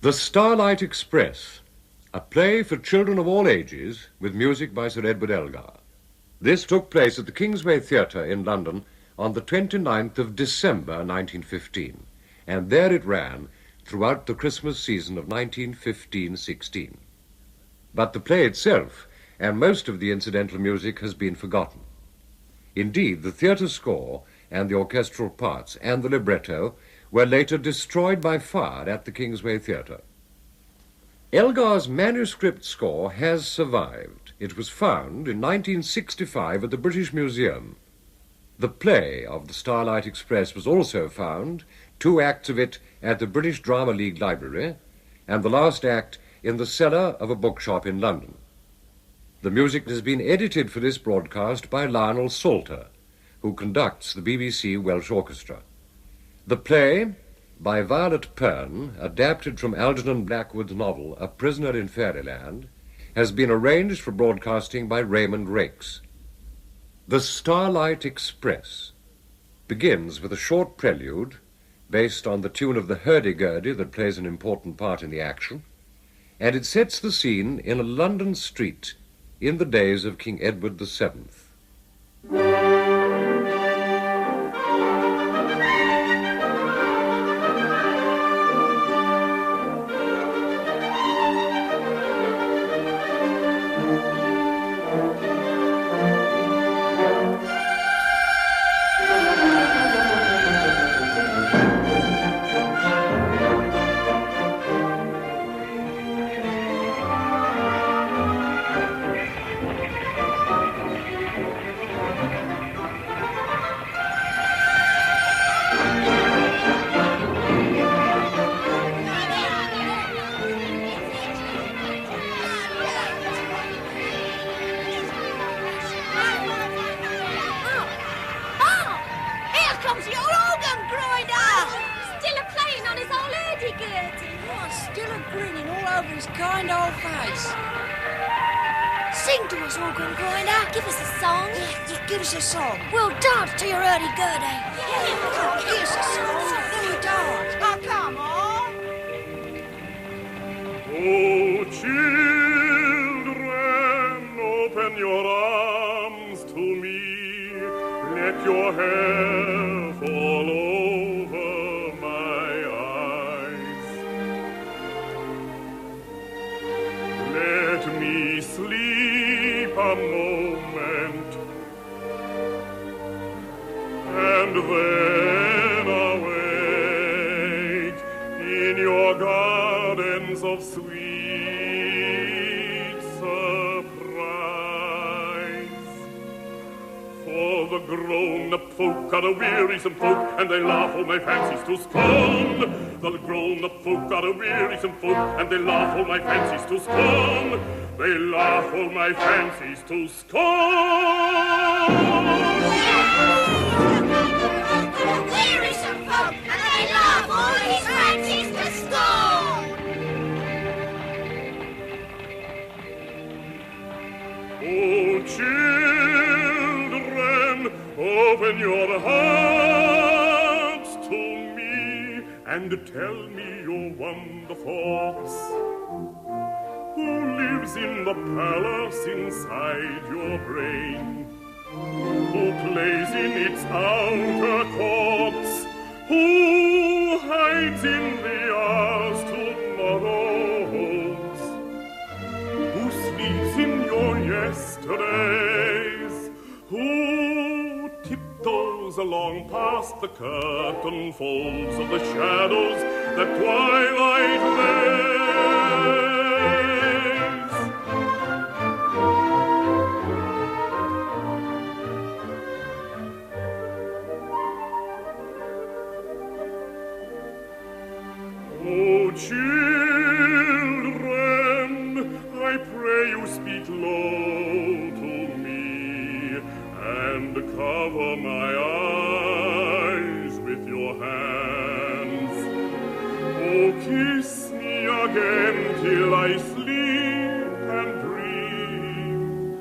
The Starlight Express, a play for children of all ages with music by Sir Edward Elgar. This took place at the Kingsway Theatre in London on the 29th of December 1915, and there it ran throughout the Christmas season of 1915-16. But the play itself and most of the incidental music has been forgotten. Indeed, the theatre score and the orchestral parts and the libretto were later destroyed by fire at the Kingsway Theatre. Elgar's manuscript score has survived. It was found in 1965 at the British Museum. The play of the Starlight Express was also found, 2 acts of it at the British Drama League Library, and the last act in the cellar of a bookshop in London. The music has been edited for this broadcast by Lionel Salter, who conducts the BBC Welsh Orchestra. The play, by Violet Pearn, adapted from Algernon Blackwood's novel A Prisoner in Fairyland, has been arranged for broadcasting by Raymond Raikes. The Starlight Express begins with a short prelude based on the tune of the hurdy-gurdy that plays an important part in the action, and it sets the scene in a London street in the days of King Edward VII. Sing to us, organ grinder. Give us a song. Yeah, give us a song. We'll dance to your hurdy-gurdy. Yeah, give us a song. Then we dance. Oh, come on. Oh, children, open your arms to me. Let your hair fall over my eyes. Let me sleep a moment, and then awake in your gardens of sweet surprise. For the grown-up folk are a wearisome folk, and they laugh all my fancies to scorn. The grown-up folk are a wearisome folk, and they laugh all my fancies to scorn. They laugh all my fancies to scorn. Wearisome folk, and they laugh all his fancies to scorn. Oh, children, open your hearts to me and tell me your wonder thoughts. Who lives in the palace inside your brain? Who plays in its outer courts? Who hides in the hours tomorrows? Who sleeps in your yesterdays? Who tiptoes along past the curtain folds of the shadows that twilight lays? Oh, children, I pray you speak low to me and cover my eyes with your hands. Oh, kiss me again till I sleep and dream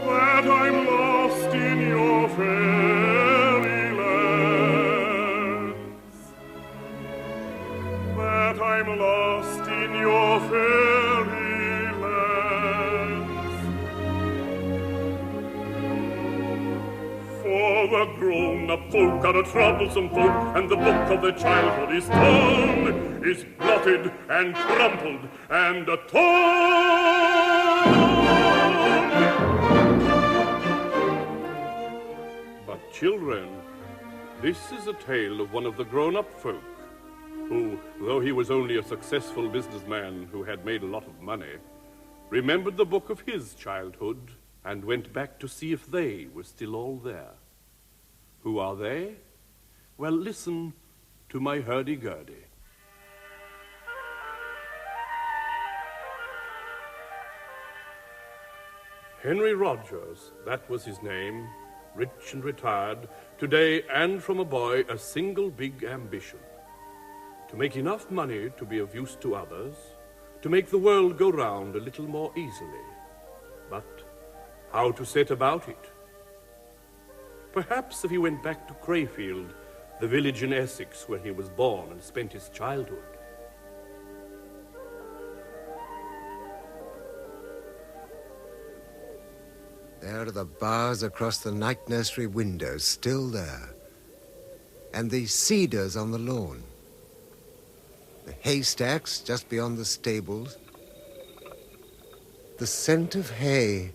that I'm lost in your fairylands, that that I'm lost in your fairylands. For the grown-up folk are a troublesome folk, and the book of their childhood is torn, is blotted and crumpled and torn. But children, this is a tale of one of the grown-up folk who, though he was only a successful businessman who had made a lot of money, remembered the book of his childhood and went back to see if they were still all there. Who are they? Well, listen to my hurdy-gurdy. Henry Rogers, that was his name, rich and retired, today and from a boy a single big ambition. To make enough money to be of use to others, to make the world go round a little more easily. But how to set about it? Perhaps if he went back to Crayfield, the village in Essex where he was born and spent his childhood. There are the bars across the night nursery windows, still there. And the cedars on the lawn. The haystacks just beyond the stables. The scent of hay.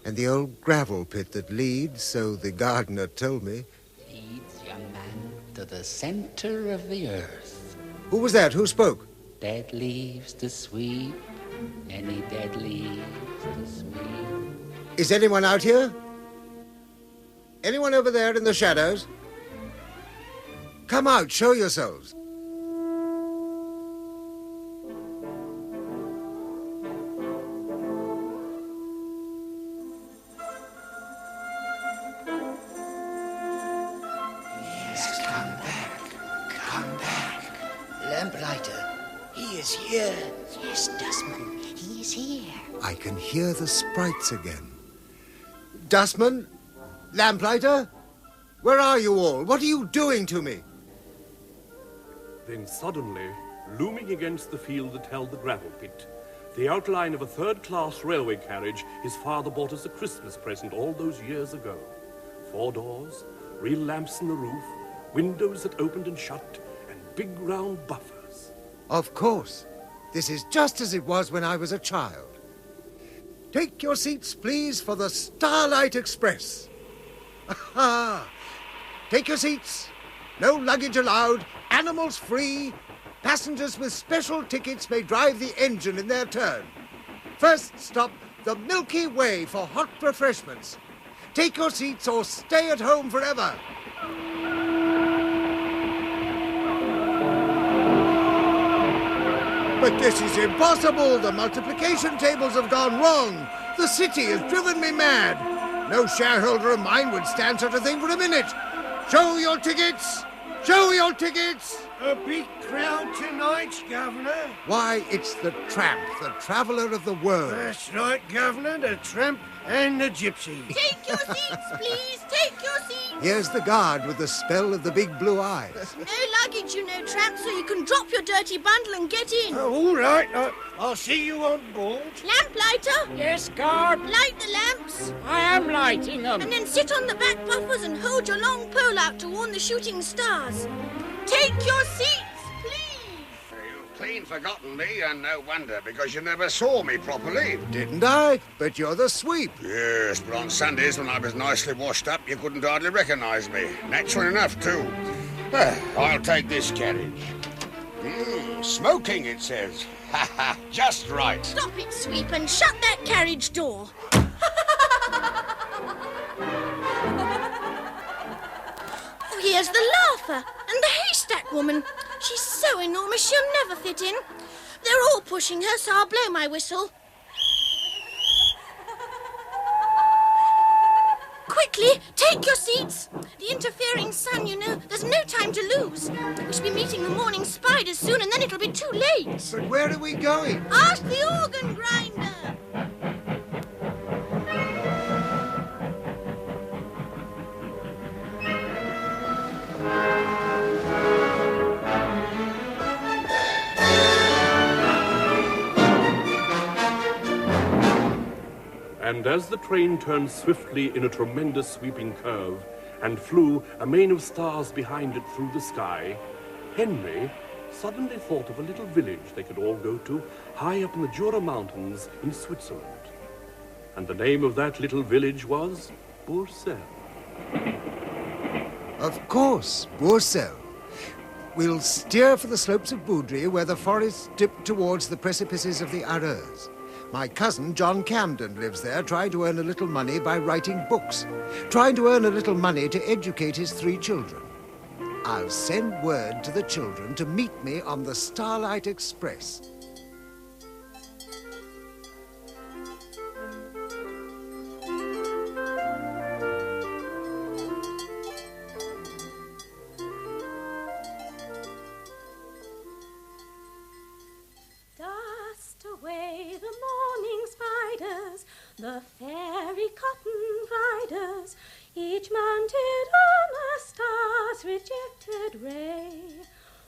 And the old gravel pit that leads, so the gardener told me. Leads, young man, to the center of the earth. Who was that? Who spoke? Dead leaves to sweep, any dead leaves to sweep. Is anyone out here? Anyone over there in the shadows? Come out, show yourselves. Yes, come back. Come back. Lamplighter, he is here. Yes, Dustman, he is here. I can hear the sprites again. Dustman? Lamplighter? Where are you all? What are you doing to me? Then suddenly, looming against the field that held the gravel pit, the outline of a third-class railway carriage his father bought as a Christmas present all those years ago. 4 doors, real lamps in the roof, windows that opened and shut, and big round buffers. Of course. This is just as it was when I was a child. Take your seats, please, for the Starlight Express. Aha! Take your seats. No luggage allowed. Animals free. Passengers with special tickets may drive the engine in their turn. First stop, the Milky Way for hot refreshments. Take your seats or stay at home forever. But this is impossible. The multiplication tables have gone wrong. The city has driven me mad. No shareholder of mine would stand such a thing for a minute. Show your tickets. Show your tickets. A big crowd tonight, Governor. Why, it's the tramp, the traveller of the world. That's right, Governor, the tramp and the gypsy. Take your seats, please. Take your seats. Here's the guard with the spell of the big blue eyes. No luggage, you know, tramp, so you can drop your dirty bundle and get in. Oh, all right, I'll see you on board. Lamplighter, Yes, guard. light the lamps. I am lighting them. And then sit on the back buffers and hold your long pole out to warn the shooting stars. Take your seats, please. You've clean forgotten me, and no wonder, because you never saw me properly. Didn't I? But you're the sweep. Yes, but on Sundays, when I was nicely washed up, you couldn't hardly recognise me. Natural enough, too. Well, I'll take this carriage. Smoking, it says. Ha ha, just right. Stop it, sweep, and shut that carriage door. Oh, here's the laugher and the haystack woman. She's so enormous she'll never fit in. They're all pushing her, so I'll blow my whistle. Quickly, take your seats. The interfering sun, you know, there's no time to lose. We should be meeting the morning spiders soon, and then it'll be too late. But where are we going? Ask the organ grinder. And as the train turned swiftly in a tremendous sweeping curve and flew a main of stars behind it through the sky, Henry suddenly thought of a little village they could all go to high up in the Jura Mountains in Switzerland. And the name of that little village was Bourcel. Of course, Bourcel. We'll steer for the slopes of Boudry, where the forests dip towards the precipices of the Areuse. My cousin, John Camden, lives there, trying to earn a little money by writing books, trying to earn a little money to educate his 3 children. I'll send word to the children to meet me on the Starlight Express. The fairy cotton riders, each mounted on a star's rejected ray.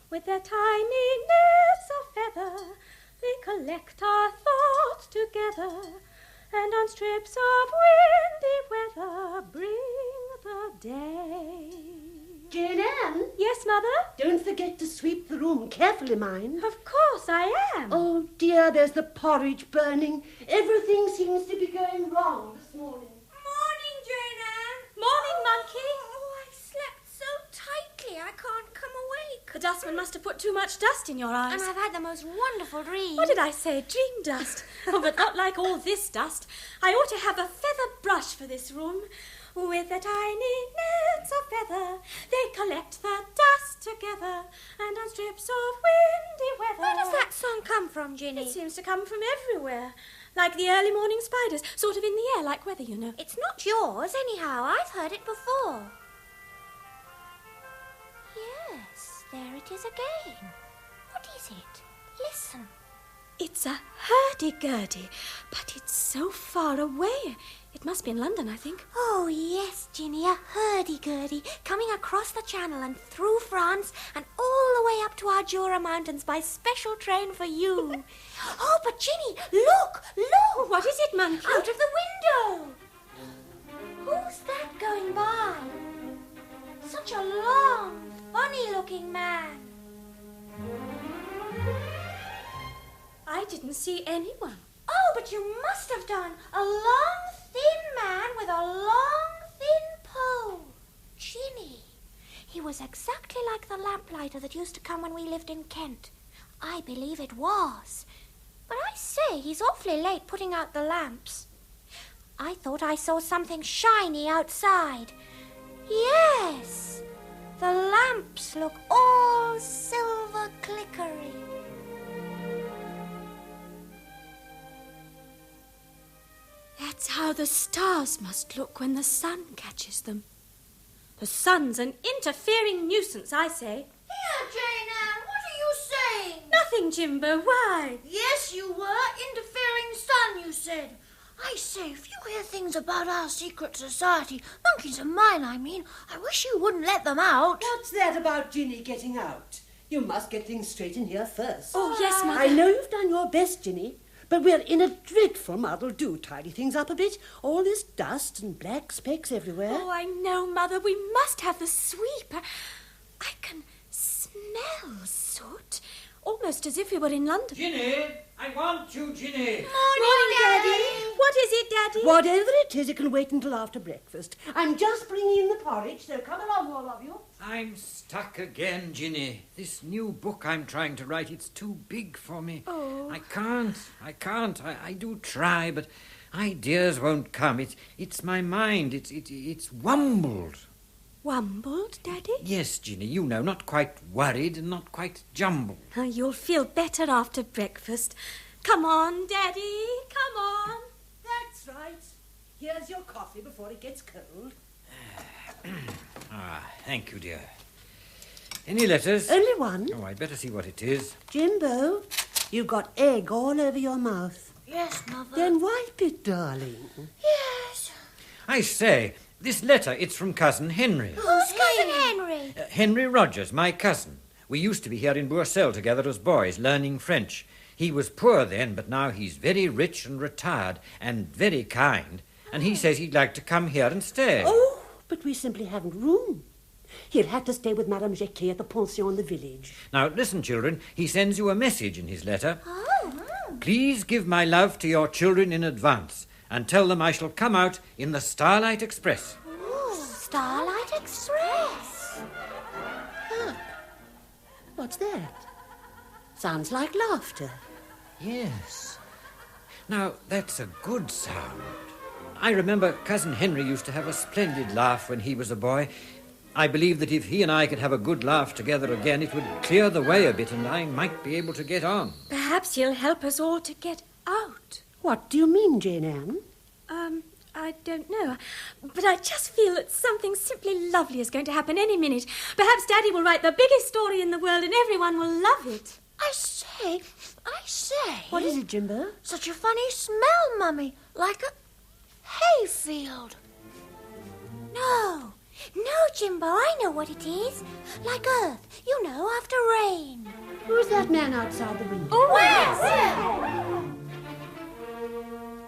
With their tiny nets of feather, they collect our thoughts together, and on strips of windy weather bring the day. Jane Ann? Yes, Mother? Don't forget to sweep the room carefully, mind. Of course I am. Oh, dear, there's the porridge burning. Everything seems to be going wrong this morning. Morning, Jane Ann. Morning, Monkey. Oh, I slept so tightly I can't come awake. The dustman must have put too much dust in your eyes. And I've had the most wonderful dream. What did I say? Dream dust. Oh, but not like all this dust. I ought to have a feather brush for this room. With their tiny nets of feather, they collect the dust together, and on strips of windy weather. Where does that song come from, Ginny? It seems to come from everywhere. Like the early morning spiders, sort of in the air, like weather, you know. It's not yours, anyhow. I've heard it before. Yes, there it is again. What is it? Listen. It's a hurdy-gurdy, but it's so far away. It must be in London, I think. Oh, yes, Ginny, a hurdy-gurdy, coming across the Channel and through France and all the way up to our Jura Mountains by special train for you. Oh, but Ginny, look! What is it, Monkey? Out of the window! Who's that going by? Such a long, funny-looking man. I didn't see anyone. Oh, but you must have done. A long, thin man with a long, thin pole. Ginny. He was exactly like the lamplighter that used to come when we lived in Kent. I believe it was. But I say, he's awfully late putting out the lamps. I thought I saw something shiny outside. Yes. The lamps look all silver clickery. That's how the stars must look when the sun catches them. The sun's an interfering nuisance, I say. Here, Jane Ann, what are you saying? Nothing, Jimbo. Why? Yes, you were. Interfering sun, you said. I say, if you hear things about our secret society, monkeys of mine, I mean, I wish you wouldn't let them out. What's that about Ginny getting out? You must get things straight in here first. Oh, yes, Mother. I know you've done your best, Ginny, but we're in a dreadful muddle. Do tidy things up a bit. All this dust and black specks everywhere. Oh, I know, Mother. We must have the sweep. I can smell soot. Almost as if we were in London. Ginny, I want you, Ginny. Morning, Daddy. What is it, Daddy? Whatever it is, it can wait until after breakfast. I'm just bringing in the porridge, so come along, all of you. I'm stuck again, Ginny. This new book I'm trying to write, it's too big for me. Oh. I can't. I do try, but ideas won't come. It's my mind. It's wumbled. Wumbled, Daddy? Yes, Ginny, you know, not quite worried and not quite jumbled. Oh, you'll feel better after breakfast. Come on, Daddy, come on. That's right. Here's your coffee before it gets cold. Thank you, dear. Any letters? Only one. Oh, I'd better see what it is. Jimbo, you've got egg all over your mouth. Yes, Mother. Then wipe it, darling. Yes. I say, this letter, it's from Cousin Henry. Who's Cousin Henry? Henry Rogers, my cousin. We used to be here in Bourcel together as boys, learning French. He was poor then, but now he's very rich and retired and very kind, and he says he'd like to come here and stay. Oh, but we simply haven't room. He'll have to stay with Madame Jacquet at the pension in the village. Now, listen, children, he sends you a message in his letter. Oh. Please give my love to your children in advance and tell them I shall come out in the Starlight Express. Ooh, Starlight Express. Look. What's that? Sounds like laughter. Yes. Now, that's a good sound. I remember Cousin Henry used to have a splendid laugh when he was a boy. I believe that if he and I could have a good laugh together again, it would clear the way a bit and I might be able to get on. Perhaps he'll help us all to get out. What do you mean, Jane Ann? I don't know. But I just feel that something simply lovely is going to happen any minute. Perhaps Daddy will write the biggest story in the world and everyone will love it. I say. What is it, Jimbo? Such a funny smell, Mummy. Like a hayfield. No, Jimbo, I know what it is. Like earth, you know, after rain. Who's that man outside the window? Oh, where?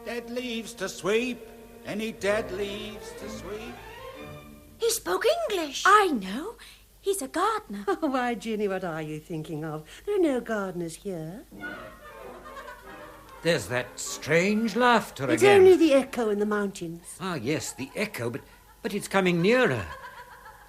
Dead leaves to sweep. Any dead leaves to sweep? He spoke English. I know. He's a gardener. Oh, why, Ginny, what are you thinking of? There are no gardeners here. There's that strange laughter It's again. only the echo in the mountains. Ah, yes, the echo, but it's coming nearer.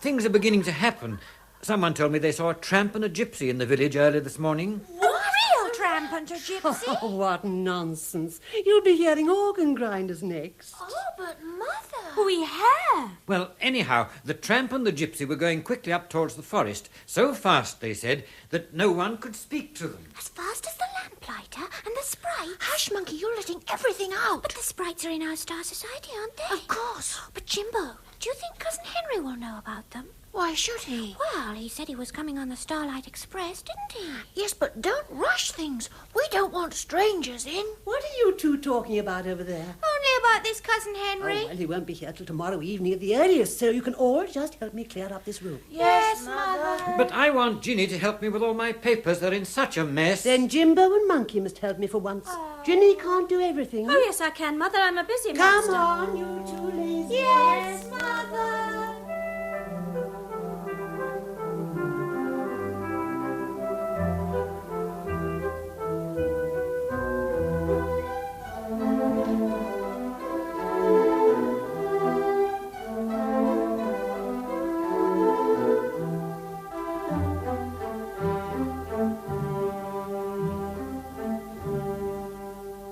Things are beginning to happen. Someone told me they saw a tramp and a gypsy in the village early this morning. A real tramp and a gypsy? Oh, what nonsense. You'll be hearing organ grinders next. Oh, but Mother. We have. Well, anyhow, the tramp and the gypsy were going quickly up towards the forest, so fast, they said, that no one could speak to them. As fast as the lamplighter and the sprite. Hush, Monkey, you're letting everything out. But the sprites are in our Star Society, aren't they? Of course. But, Jimbo, do you think Cousin Henry will know about them? Why should he? Well, he said he was coming on the Starlight Express, didn't he? Yes, but don't rush things. We don't want strangers in. What are you two talking about over there? Only about this Cousin Henry. Oh, well, he won't be here till tomorrow evening at the earliest, so you can all just help me clear up this room. Yes, Mother. But I want Ginny to help me with all my papers. They're in such a mess. Then Jimbo and Monkey must help me for once. Ginny can't do everything. Oh, yes, I can, Mother. I'm a busy Come master. on, you two lazy. Yes, Mother.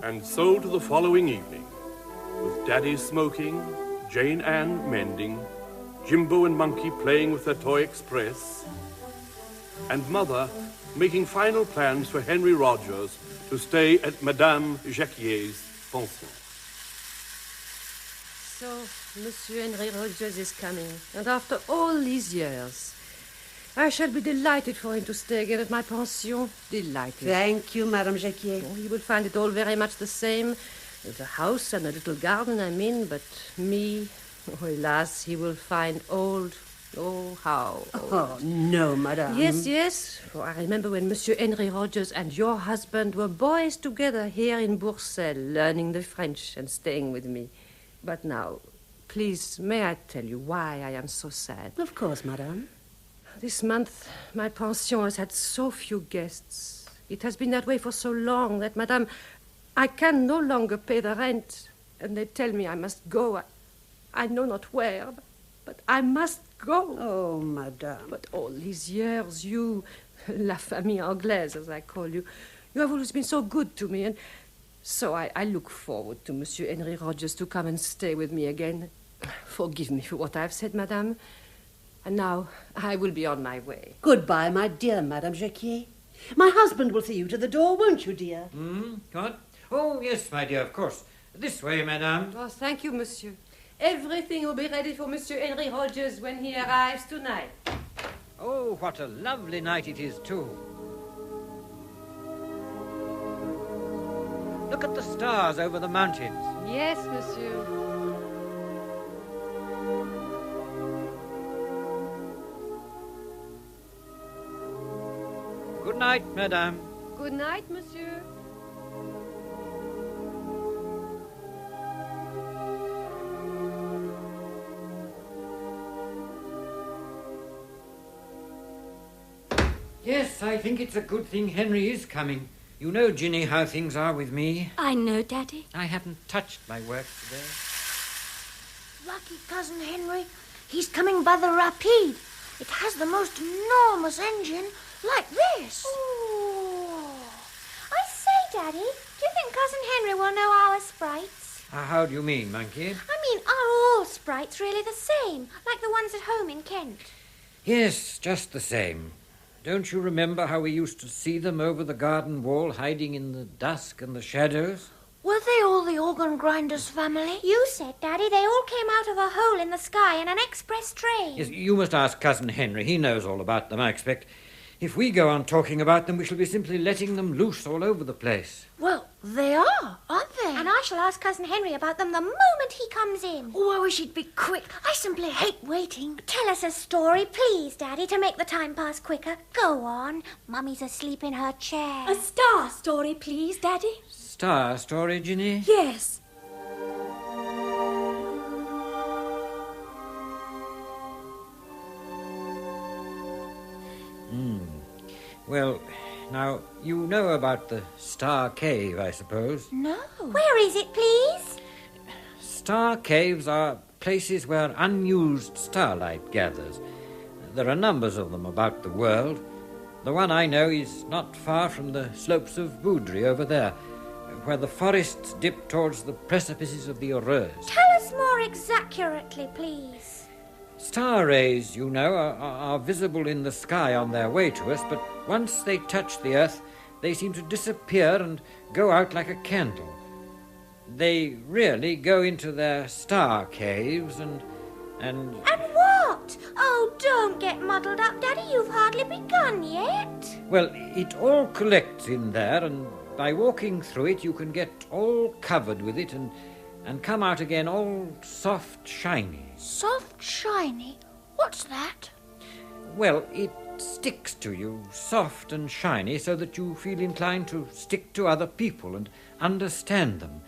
And so to the following evening, with Daddy smoking, Jane Ann mending, Jimbo and Monkey playing with their toy express, and Mother making final plans for Henry Rogers to stay at Madame Jacquier's pension. So, Monsieur Henry Rogers is coming, and after all these years, I shall be delighted for him to stay again at my pension. Delighted. Thank you, Madame Jacquier. Oh, he will find it all very much the same. There's a house and a little garden, I mean, but me, oh, alas, he will find old. Oh, how old. Oh, no, Madame. Yes, for I remember when Monsieur Henry Rogers and your husband were boys together here in Bruxelles, learning the French and staying with me. But now, please, may I tell you why I am so sad? Of course, Madame. This month, my pension has had so few guests. It has been that way for so long that, Madame, I can no longer pay the rent. And they tell me I must go. I know not where, but I must go. Oh, Madame. But all these years, you, la famille anglaise, as I call you, you have always been so good to me, and so I look forward to Monsieur Henry Rogers to come and stay with me again. Forgive me for what I have said, Madame. And now I will be on my way. Goodbye, my dear Madame Jacquier. My husband will see you to the door, won't you, dear? What? Oh, yes, my dear, of course. This way, madame. Oh, thank you, monsieur. Everything will be ready for Monsieur Henry Rogers when he arrives tonight. Oh, what a lovely night it is, too. Look at the stars over the mountains. Yes, monsieur. Good night, madame. Good night, monsieur. Yes, I think it's a good thing Henry is coming. You know, Ginny, how things are with me. I know, Daddy. I haven't touched my work today. Lucky Cousin Henry. He's coming by the Rapide. It has the most enormous engine, like this. Ooh. I say, Daddy, do you think Cousin Henry will know our sprites? How do you mean, Monkey? I mean, are all sprites really the same, like the ones at home in Kent? Yes, just the same. Don't you remember how we used to see them over the garden wall, hiding in the dusk and the shadows? Were they all the organ grinder's family? You said, Daddy, they all came out of a hole in the sky in an express train. Yes, you must ask Cousin Henry. He knows all about them, I expect. If we go on talking about them, we shall be simply letting them loose all over the place. Well, they are, aren't they? And I shall ask Cousin Henry about them the moment he comes in. Oh, I wish he'd be quick. I simply hate waiting. Tell us a story, please, Daddy, to make the time pass quicker. Go on. Mummy's asleep in her chair. A star story, please, Daddy. Star story, Ginny? Yes. Well, now, you know about the Star Cave, I suppose? No. Where is it, please? Star caves are places where unused starlight gathers. There are numbers of them about the world. The one I know is not far from the slopes of Boudry over there, where the forests dip towards the precipices of the Aureuse. Tell us more exactly, please. Star rays, you know, are visible in the sky on their way to us, but once they touch the earth, they seem to disappear and go out like a candle. They really go into their star caves and... And what? Oh, don't get muddled up, Daddy. You've hardly begun yet. Well, it all collects in there, and by walking through it, you can get all covered with it and come out again all soft, shiny. Soft, shiny? What's that? Well, it sticks to you, soft and shiny, so that you feel inclined to stick to other people and understand them.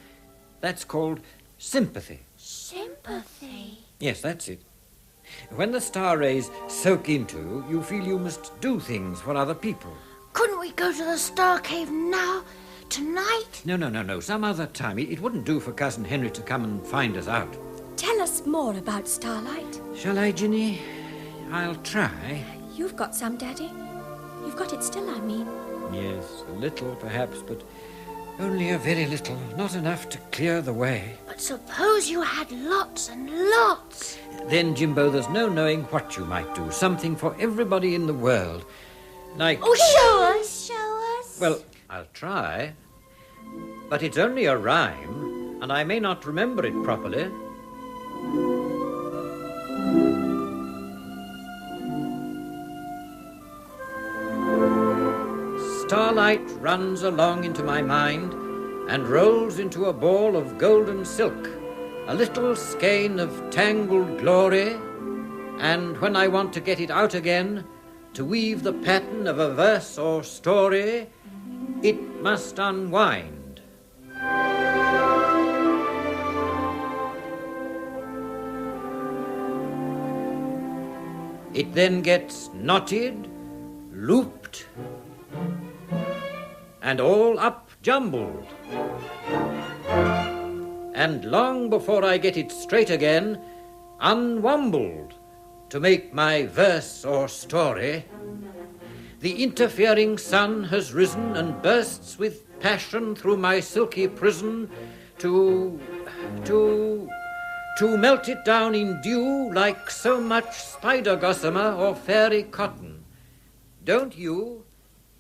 That's called sympathy. Sympathy? Yes, that's it. When the star rays soak into you, you feel you must do things for other people. Couldn't we go to the Star Cave now? Tonight? No. Some other time. It wouldn't do for Cousin Henry to come and find us out. Tell us more about Starlight. Shall I, Ginny? I'll try. You've got some, Daddy. You've got it still, I mean. Yes, a little perhaps, but only a very little. Not enough to clear the way. But suppose you had lots and lots. Then, Jimbo, there's no knowing what you might do. Something for everybody in the world. Like... Oh, show us. Show us. Well, I'll try. But it's only a rhyme, and I may not remember it properly. Starlight runs along into my mind and rolls into a ball of golden silk, a little skein of tangled glory, and when I want to get it out again, to weave the pattern of a verse or story, it must unwind. It then gets knotted, looped, and all up jumbled. And long before I get it straight again, unwumbled, to make my verse or story, the interfering sun has risen and bursts with passion through my silky prison to melt it down in dew like so much spider gossamer or fairy cotton. Don't you?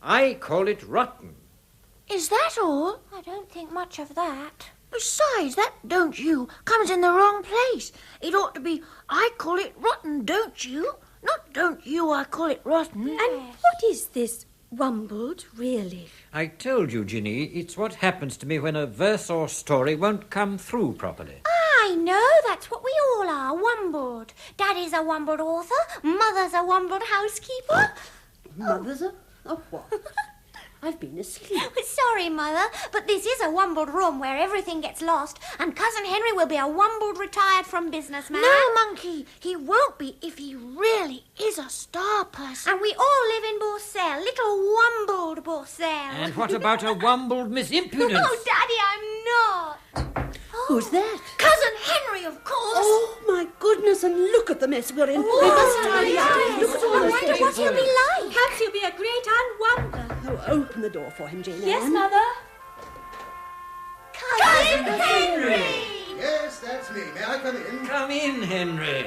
I call it rotten. Is that all? I don't think much of that. Besides, that don't you comes in the wrong place. It ought to be, I call it rotten, don't you? Not don't you, I call it rotten. Yes. And what is this wumbled, really? I told you, Ginny, it's what happens to me when a verse or story won't come through properly. I know, that's what we all are, wumbled. Daddy's a wumbled author, Mother's a wumbled housekeeper. Mother's a what? I've have been asleep. Sorry, Mother, but this is a wumbled room where everything gets lost, and Cousin Henry will be a wumbled retired from businessman. No, Monkey, he won't be if he really is a star person. And we all live in Borsell, little wumbled Borsell. And what about a wumbled Miss Impudence? Oh, Daddy, I'm not. Who's that? Cousin Henry, of course. Oh, my goodness, and look at the mess we're in. We must hurry up. Look at all those What he'll be like. Perhaps he'll be a great unwonder. Oh, open the door for him, Jane Yes, Ann. Mother? Cousin Henry! Yes, that's me. May I come in? Come in, Henry.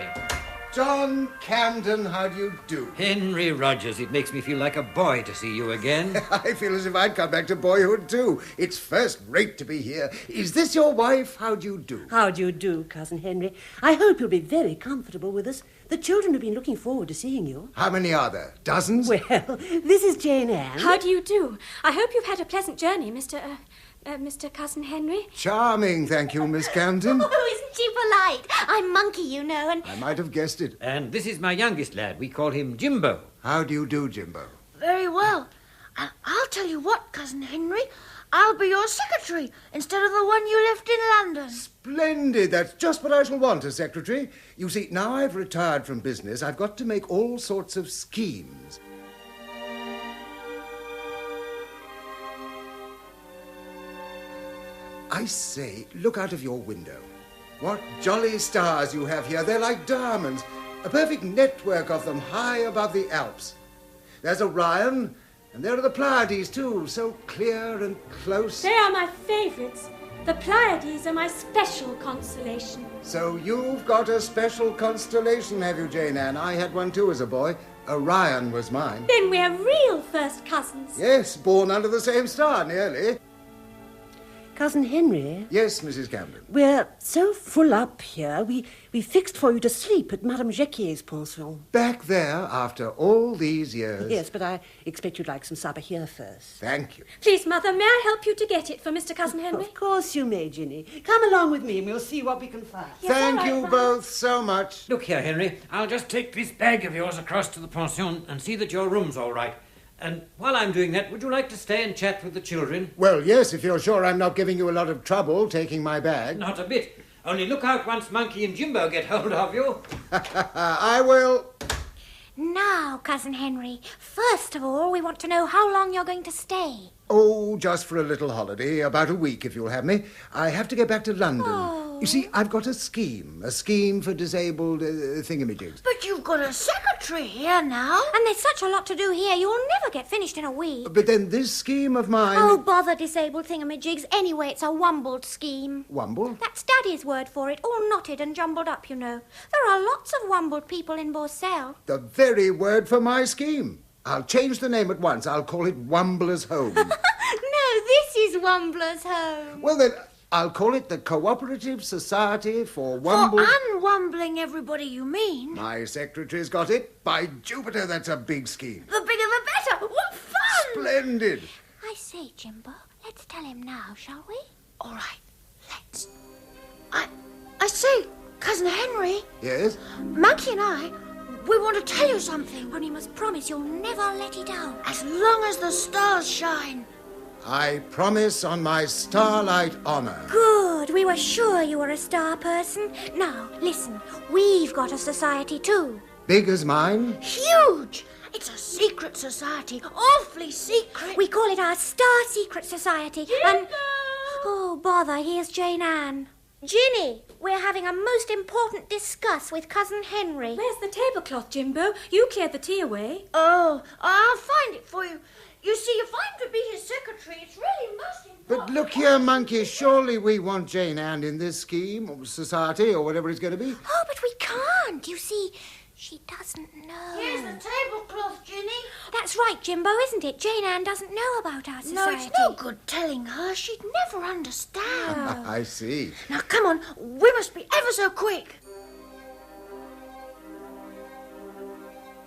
John Camden, how do you do? Henry Rogers, it makes me feel like a boy to see you again. I feel as if I'd come back to boyhood, too. It's first rate to be here. Is this your wife? How do you do? How do you do, Cousin Henry? I hope you'll be very comfortable with us. The children have been looking forward to seeing you. How many are there? Dozens? Well, this is Jane Ann. How do you do? I hope you've had a pleasant journey, Mr. Cousin Henry. Charming, thank you, Miss Camden. Oh, isn't she polite? I'm Monkey, you know, and... I might have guessed it. And this is my youngest lad. We call him Jimbo. How do you do, Jimbo? Very well. And I'll tell you what, Cousin Henry, I'll be your secretary instead of the one you left in London. Splendid. That's just what I shall want as secretary. You see, now I've retired from business, I've got to make all sorts of schemes. I say, look out of your window. What jolly stars you have here. They're like diamonds. A perfect network of them high above the Alps. There's Orion, and there are the Pleiades, too, so clear and close. They are my favourites. The Pleiades are my special constellation. So you've got a special constellation, have you, Jane Ann? I had one, too, as a boy. Orion was mine. Then we're real first cousins. Yes, born under the same star, nearly. Cousin Henry? Yes, Mrs. Camden. We're so full up here. We fixed for you to sleep at Madame Jacquier's pension. Back there after all these years? Yes, but I expect you'd like some supper here first. Thank you. Please, Mother, may I help you to get it for Mr. Cousin Henry? Of course you may, Ginny. Come along with me and we'll see what we can find. Yes, Thank all right, you Mother. both so much. Look here, Henry. I'll just take this bag of yours across to the pension and see that your room's all right. And while I'm doing that, would you like to stay and chat with the children? Well, yes, if you're sure I'm not giving you a lot of trouble taking my bag. Not a bit. Only look out once Monkey and Jimbo get hold of you. I will. Now, Cousin Henry, first of all, we want to know how long you're going to stay. Oh, just for a little holiday, about a week if you'll have me. I have to get back to London. Oh. You see, I've got a scheme for disabled thingamajigs. But you've got a secretary here now. And there's such a lot to do here, you'll never get finished in a week. But then this scheme of mine... Oh, bother disabled thingamajigs. Anyway, it's a wumbled scheme. Wumble? That's Daddy's word for it, all knotted and jumbled up, you know. There are lots of wumbled people in Borsell. The very word for my scheme. I'll change the name at once. I'll call it Wumbler's Home. No, this is Wumbler's Home. Well, then, I'll call it the Cooperative Society for Wumble... For unwumbling everybody, you mean? My secretary's got it. By Jupiter, that's a big scheme. The bigger the better. What fun! Splendid. I say, Jimbo, let's tell him now, shall we? All right, let's. I say, Cousin Henry. Yes? Monkey and I, we want to tell you something. Only you must promise you'll never let it out. As long as the stars shine. I promise on my starlight honor. Good. We were sure you were a star person. Now, listen. We've got a society, too. Big as mine? Huge. It's a secret society. Awfully secret. We call it our Star Secret Society. And... Oh, bother. Here's Jane Ann. Ginny, we're having a most important discuss with Cousin Henry. Where's the tablecloth, Jimbo? You cleared the tea away. Oh, I'll find it for you. You see, if I'm to be his secretary, it's really most important. But look here, Monkey, surely we want Jane Ann in this scheme, or society, or whatever it's going to be. Oh, but we can't. You see, she doesn't know. Here's the tablecloth, Ginny. That's right, Jimbo, isn't it? Jane Ann doesn't know about our society. No, it's no good telling her. She'd never understand. I see. Now, come on. We must be ever so quick.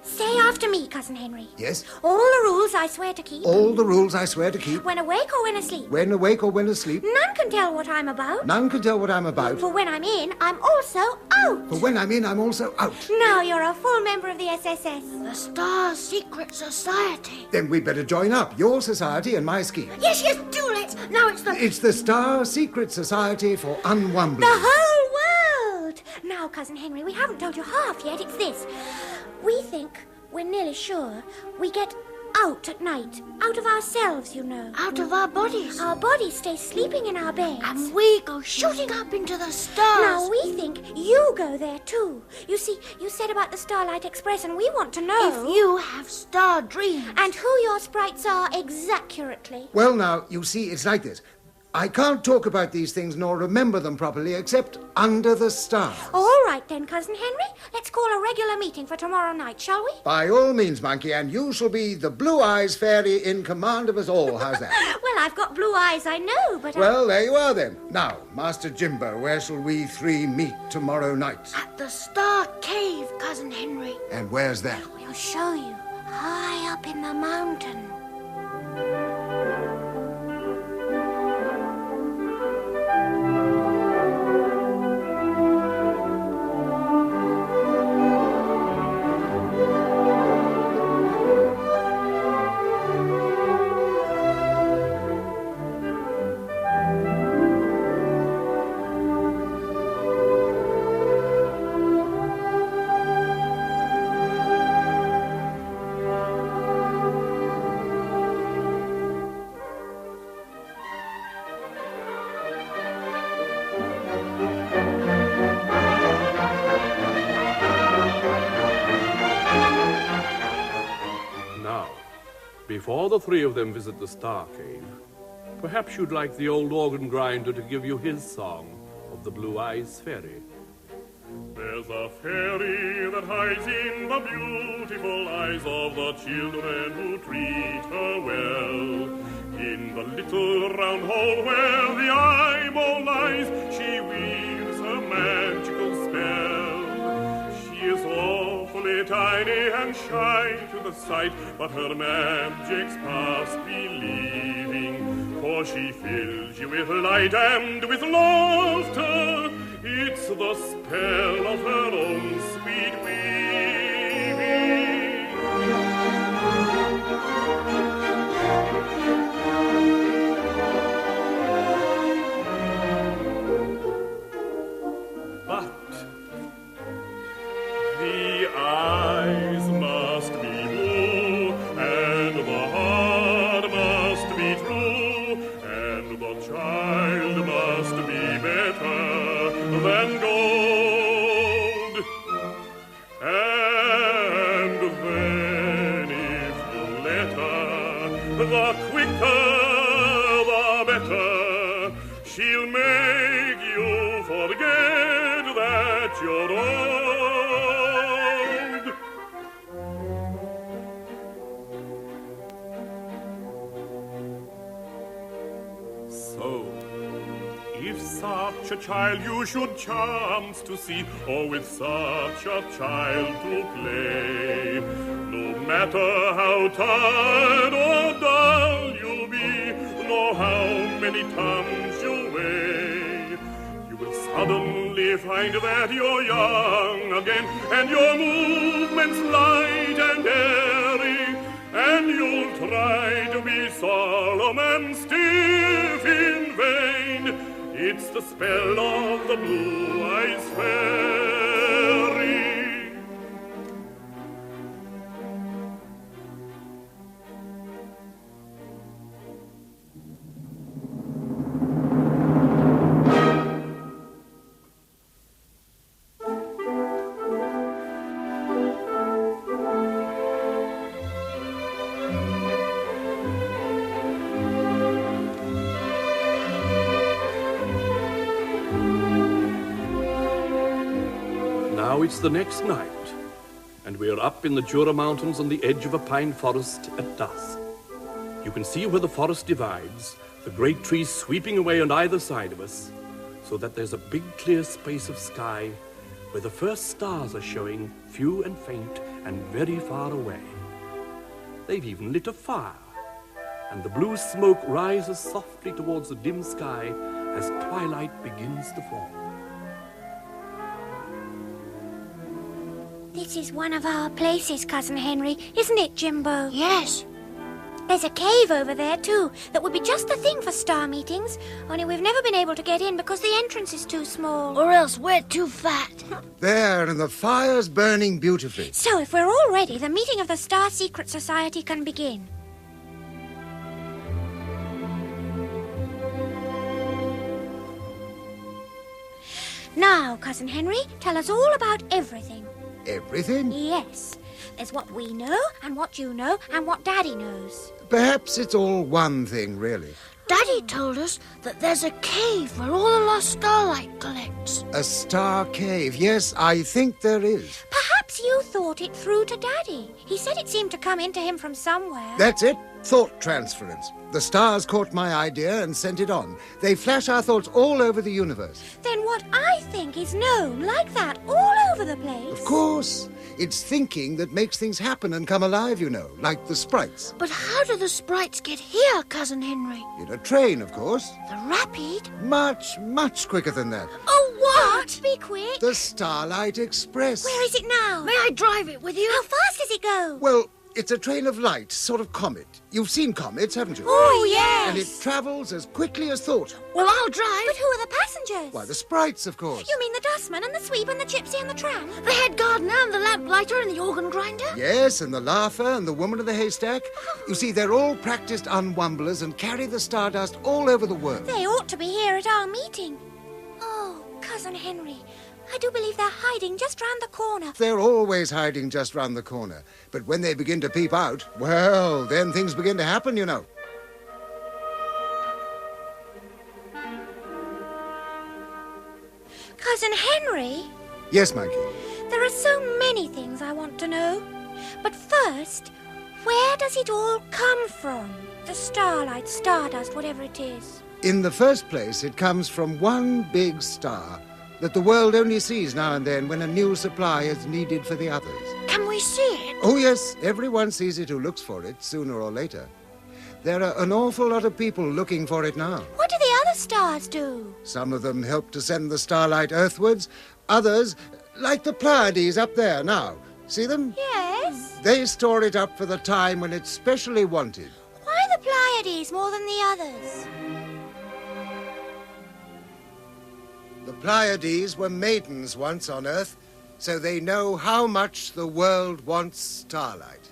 Say after me, Cousin Henry. Yes? All the rules I swear to keep. All the rules I swear to keep. When awake or when asleep. When awake or when asleep. None can tell what I'm about. None can tell what I'm about. For when I'm in, I'm also out. For when I'm in, I'm also out. Now you're a full member of the SSS. The Star Secret Society. Then we'd better join up, your society and my scheme. Yes, do let's. Now it's the... It's the Star Secret Society for Unwumblers. The whole world. Now, Cousin Henry, we haven't told you half yet. It's this. We think, we're nearly sure, we get out at night. Out of ourselves, you know. Out of our bodies. Our bodies stay sleeping in our beds. And we go shooting up into the stars. Now, we think you go there, too. You see, you said about the Starlight Express, and we want to know... If you have star dreams. And who your sprites are exactly. Well, now, you see, it's like this. I can't talk about these things nor remember them properly except under the stars. All right, then, Cousin Henry. Let's call a regular meeting for tomorrow night, shall we? By all means, Monkey, and you shall be the Blue Eyes Fairy in command of us all. How's that? Well, I've got blue eyes, I know, but... Well, there you are, then. Now, Master Jimbo, where shall we three meet tomorrow night? At the Star Cave, Cousin Henry. And where's that? We'll show you. High up in the mountain. Before the three of them visit the Star Cave, perhaps you'd like the old organ grinder to give you his song of the Blue Eyes Fairy. There's a fairy that hides in the beautiful eyes of the children who treat her well. In the little round hole where the eyeball lies, she weaves a magical spell. She is awfully tiny and shy to the sight, but her magic's past believing, for she fills you with light and with laughter. It's the spell of her own sweet weaving. But the eyes must be blue, and the heart must be true, and the child must be better than gold. And then if you let her, the quicker the better. She'll make you forget that you're old. So, if such a child you should chance to see, or with such a child to play, no matter how tired or dull you'll be, nor how many tons you weigh, you will suddenly find that you're young again, and your movements light and airy, and you'll try to be solemn and stiff in vain. It's the spell of the Blue Eyes Fairy. Now it's the next night, and we're up in the Jura Mountains on the edge of a pine forest at dusk. You can see where the forest divides, the great trees sweeping away on either side of us, so that there's a big clear space of sky where the first stars are showing, few and faint, and very far away. They've even lit a fire, and the blue smoke rises softly towards the dim sky as twilight begins to fall. This is one of our places, Cousin Henry, isn't it, Jimbo? Yes. There's a cave over there, too, that would be just the thing for star meetings, only we've never been able to get in because the entrance is too small. Or else we're too fat. There, and the fire's burning beautifully. So if we're all ready, the meeting of the Star Secret Society can begin. Now, Cousin Henry, tell us all about everything. Everything? Yes. There's what we know, and what you know, and what Daddy knows. Perhaps it's all one thing, really. Daddy told us that there's a cave where all the lost starlight collects. A star cave. Yes, I think there is. Perhaps you thought it through to Daddy. He said it seemed to come into him from somewhere. That's it. Thought transference. The stars caught my idea and sent it on. They flash our thoughts all over the universe. Then what I think is known like that all over the place. Of course. It's thinking that makes things happen and come alive, you know, like the sprites. But how do the sprites get here, Cousin Henry? In a train, of course. The rapid? Much, much quicker than that. Oh, what? Be quick. The Starlight Express. Where is it now? May I drive it with you? How fast does it go? Well, it's a train of light, sort of comet. You've seen comets, haven't you? Oh, yes. And it travels as quickly as thought. Well, I'll drive. But who are the passengers? Why, the sprites, of course. You mean the dustman and the sweep and the gypsy and the tramp? The head gardener and the lamplighter and the organ grinder? Yes, and the laugher and the woman of the haystack. You see, they're all practiced unwumblers and carry the stardust all over the world. They ought to be here at our meeting. Oh, Cousin Henry, I do believe they're hiding just round the corner. They're always hiding just round the corner. But when they begin to peep out, well, then things begin to happen, you know. Cousin Henry? Yes, Mikey. There are so many things I want to know. But first, where does it all come from? The starlight, stardust, whatever it is. In the first place, it comes from one big star that the world only sees now and then when a new supply is needed for the others. Can we see it? Oh, yes. Everyone sees it who looks for it, sooner or later. There are an awful lot of people looking for it now. What do the other stars do? Some of them help to send the starlight earthwards. Others, like the Pleiades up there now. See them? Yes. They store it up for the time when it's specially wanted. Why the Pleiades more than the others? The Pleiades were maidens once on Earth, so they know how much the world wants starlight.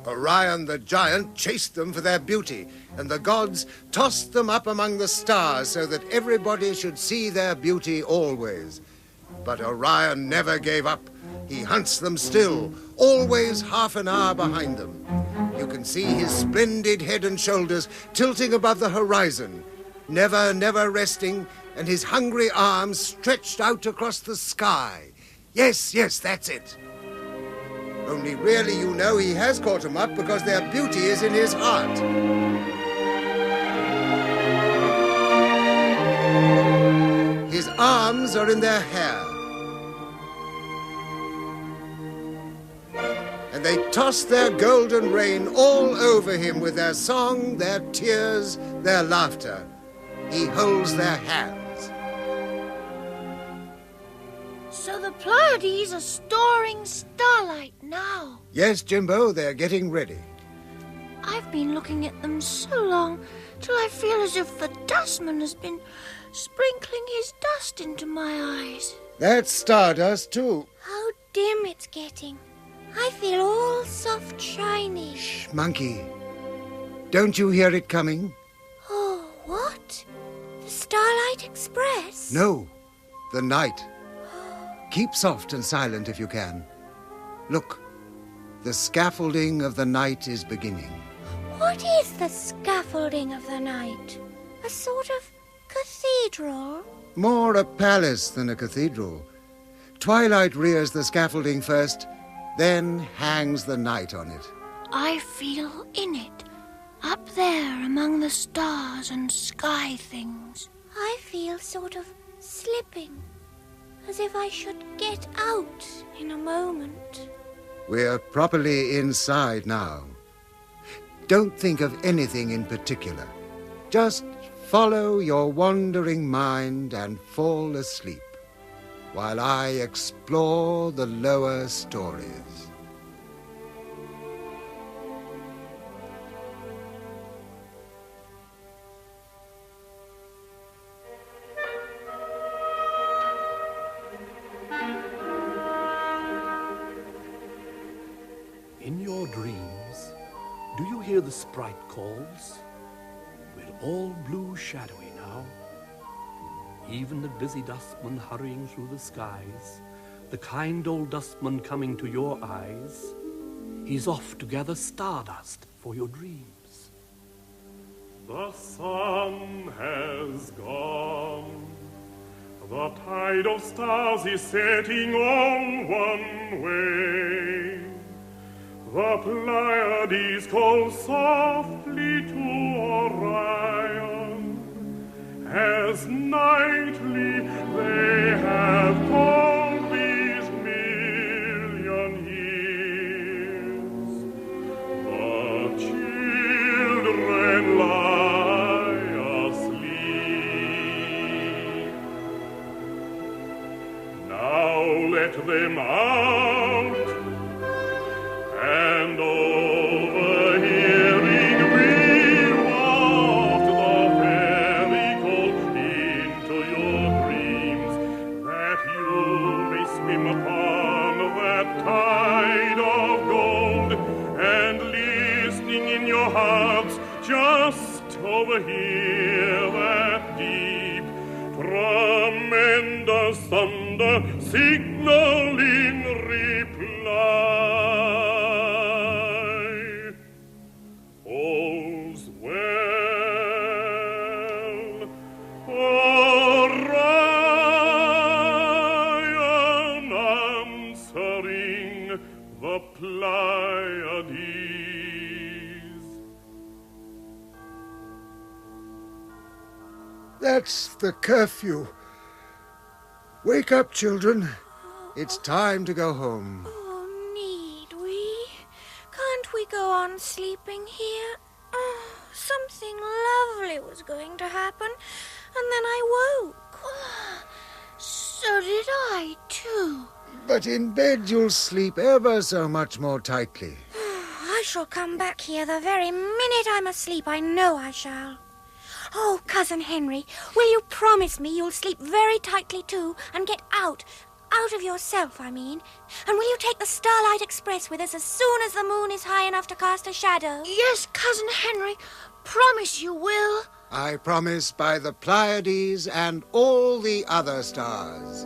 Orion the giant chased them for their beauty, and the gods tossed them up among the stars so that everybody should see their beauty always. But Orion never gave up. He hunts them still, always half an hour behind them. You can see his splendid head and shoulders tilting above the horizon, never, never resting, and his hungry arms stretched out across the sky. Yes, yes, that's it. Only really, you know, he has caught them up because their beauty is in his heart. His arms are in their hair. And they toss their golden rain all over him with their song, their tears, their laughter. He holds their hands. So the Pleiades are storing starlight now. Yes, Jimbo, they're getting ready. I've been looking at them so long till I feel as if the dustman has been sprinkling his dust into my eyes. That's stardust, too. How dim it's getting. I feel all soft shiny. Shh, monkey. Don't you hear it coming? Oh, what? The Starlight Express? No, the night. Keep soft and silent if you can. Look, the scaffolding of the night is beginning. What is the scaffolding of the night? A sort of cathedral? More a palace than a cathedral. Twilight rears the scaffolding first, then hangs the night on it. I feel in it, up there among the stars and sky things. I feel sort of slipping. as if I should get out in a moment. We're properly inside now. Don't think of anything in particular. Just follow your wandering mind and fall asleep while I explore the lower stories. In your dreams, do you hear the sprite calls? We're all blue shadowy now. Even the busy dustman hurrying through the skies, the kind old dustman coming to your eyes, he's off to gather stardust for your dreams. The sun has gone. The tide of stars is setting on one way. The Pleiades call softly to Orion, as nightly they have called these million years. The children lie asleep. Now let them out. And overhearing we waft the fairy call into your dreams, that you may swim upon that tide of gold, and listening in your hearts just overhear that deep, tremendous thunder signaling reply. All's well, Orion answering the Pleiades. That's the curfew. Wake up, children. It's time to go home. Oh, need we? Can't we go on sleeping here? Oh, something lovely was going to happen, and then I woke. Oh, so did I, too. But in bed you'll sleep ever so much more tightly. I shall come back here the very minute I'm asleep. I know I shall. Oh, Cousin Henry, will you promise me you'll sleep very tightly too and get out of yourself, I mean? And will you take the Starlight Express with us as soon as the moon is high enough to cast a shadow? Yes, Cousin Henry, promise you will. I promise by the Pleiades and all the other stars.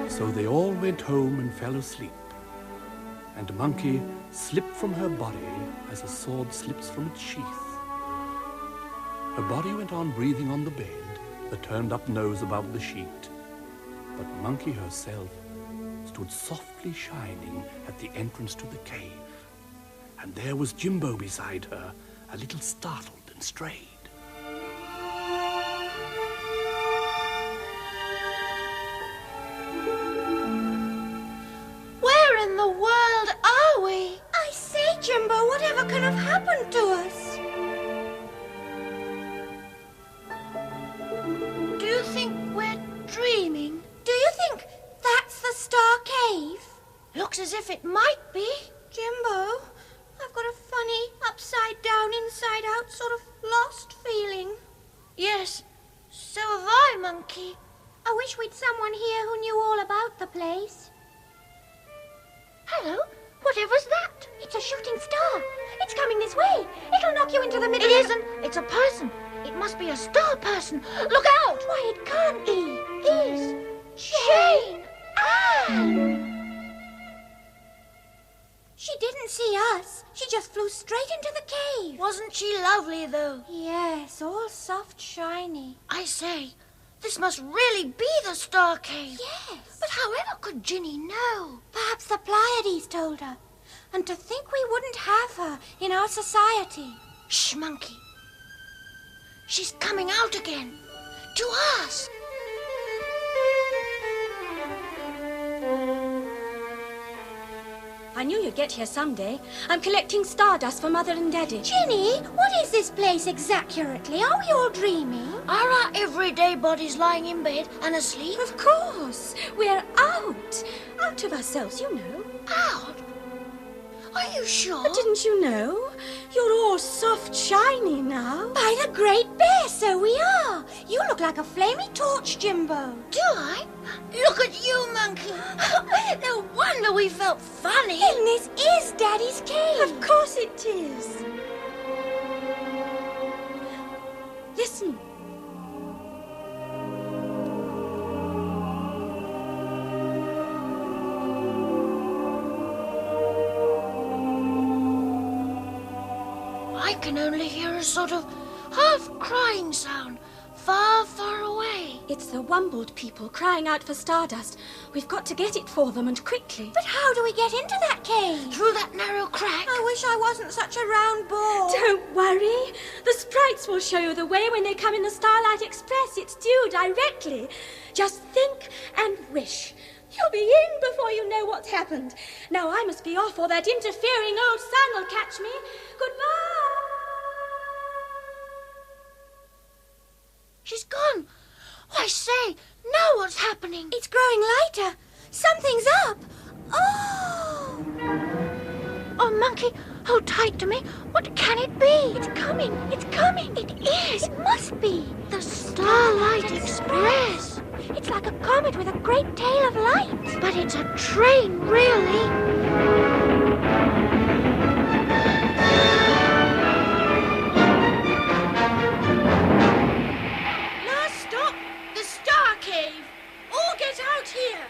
So they all went home and fell asleep, and Monkey slipped from her body as a sword slips from its sheath. Her body went on breathing on the bed, the turned-up nose above the sheet, but Monkey herself stood softly shining at the entrance to the cave, and there was Jimbo beside her, a little startled and strayed. Jimbo, whatever can have happened to us? Do you think we're dreaming? Do you think that's the Star Cave? Looks as if it might be. Jimbo, I've got a funny, upside-down, inside-out sort of lost feeling. Yes, so have I, Monkey. I wish we'd someone here who knew all about the place. Hello? Whatever's that? It's a shooting star. It's coming this way. It'll knock you into the middle. It isn't. It's a person. It must be a star person. Look out! Why, it can't be. Is Jane Ann. She didn't see us. She just flew straight into the cave. Wasn't she lovely, though? Yes, all soft, shiny. I say, this must really be the Star Cave. Yes. But however could Ginny know? Perhaps the Pleiades told her. And to think we wouldn't have her in our society. Shh, Monkey. She's coming out again. To us. I knew you'd get here someday. I'm collecting stardust for Mother and Daddy. Ginny, what is this place exactly? Are we all dreaming? Are our everyday bodies lying in bed and asleep? Of course. We're out. Out of ourselves, you know. Out? Are you sure? But didn't you know? You're all soft, shiny now. By the Great Bear, so we are. You look like a flamey torch, Jimbo. Do I? Look at you, Monkey. No wonder we felt funny. Then this is Daddy's cave. Of course it is. Listen. I can only hear a sort of half-crying sound, far, far away. It's the Wumbled people crying out for stardust. We've got to get it for them, and quickly. But how do we get into that cave? Through that narrow crack? I wish I wasn't such a round ball. Don't worry. The sprites will show you the way when they come in the Starlight Express. It's due directly. Just think and wish. You'll be in before you know what's happened. Now I must be off, or that interfering old sun will catch me. Goodbye. She's gone. I say, now what's happening? It's growing lighter. Something's up. Oh! Oh, Monkey, hold tight to me. What can it be? It's coming. It's coming. It is. It must be. The Starlight Express. It's like a comet with a great tail of light. But it's a train, really. Now stop! The Star Cave! All get out here!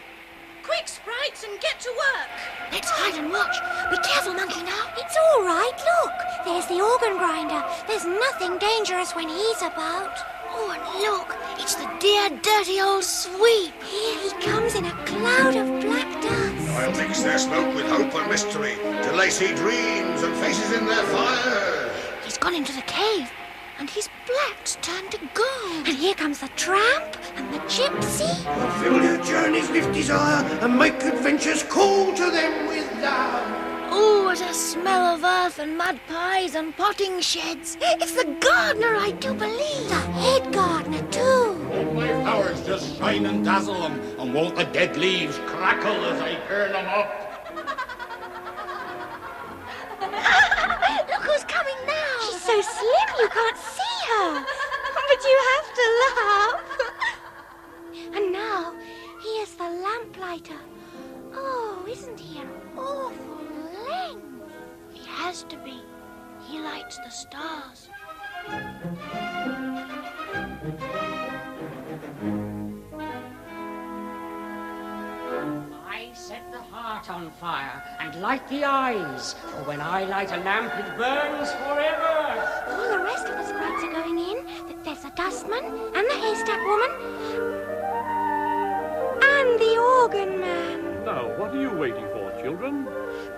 Quick, sprites, and get to work! Let's hide and watch. Be careful, Monkey, now. It's all right, look. There's the organ grinder. There's nothing dangerous when he's about. Oh, and look, it's the dear, dirty old sweep. Here he comes in a cloud of black dust. I'll mix their smoke with hope and mystery, till they see dreams and faces in their fires. He's gone into the cave, and his black's turned to gold. And here comes the tramp and the gypsy. I'll fill your journeys with desire and make adventures call to them with love. Oh, what a smell of earth and mud pies and potting sheds. It's the gardener, I do believe. The head gardener, too. Won't my flowers just shine and dazzle them, and won't the dead leaves crackle as I turn them up? Look who's coming now. She's so slim you can't see her. But you have to laugh. And now, here's the lamplighter. Oh, isn't he an awful length? He has to be. He lights the stars. I set the heart on fire and light the eyes, for when I light a lamp it burns forever. All the rest of the sprites are going in. There's the dustman and the haystack woman and the organ man. Now, what are you waiting for, children?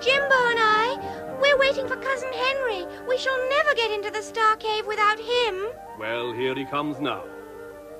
Jimbo and I, we're waiting for Cousin Henry. We shall never get into the Star Cave without him. Well, here he comes now.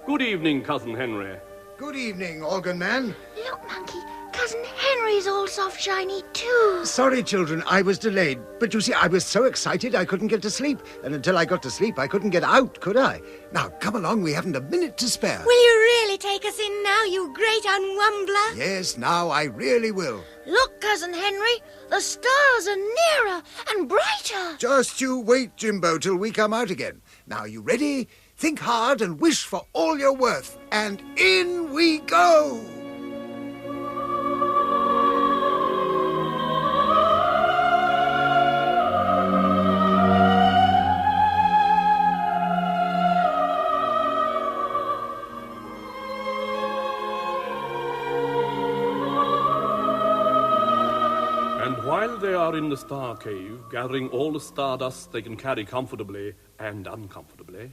Good evening, Cousin Henry. Good evening, organ man. Look, Monkey, Cousin Henry's all soft shiny too. Sorry, children, I was delayed. But you see, I was so excited I couldn't get to sleep. And until I got to sleep, I couldn't get out, could I? Now, come along, we haven't a minute to spare. Will you really take us in now, you great unwumbler? Yes, now I really will. Look, Cousin Henry, the stars are nearer and brighter. Just you wait, Jimbo, till we come out again. Now, you ready? Think hard and wish for all you're worth. And in we go! While they are in the star cave, gathering all the stardust they can carry comfortably and uncomfortably,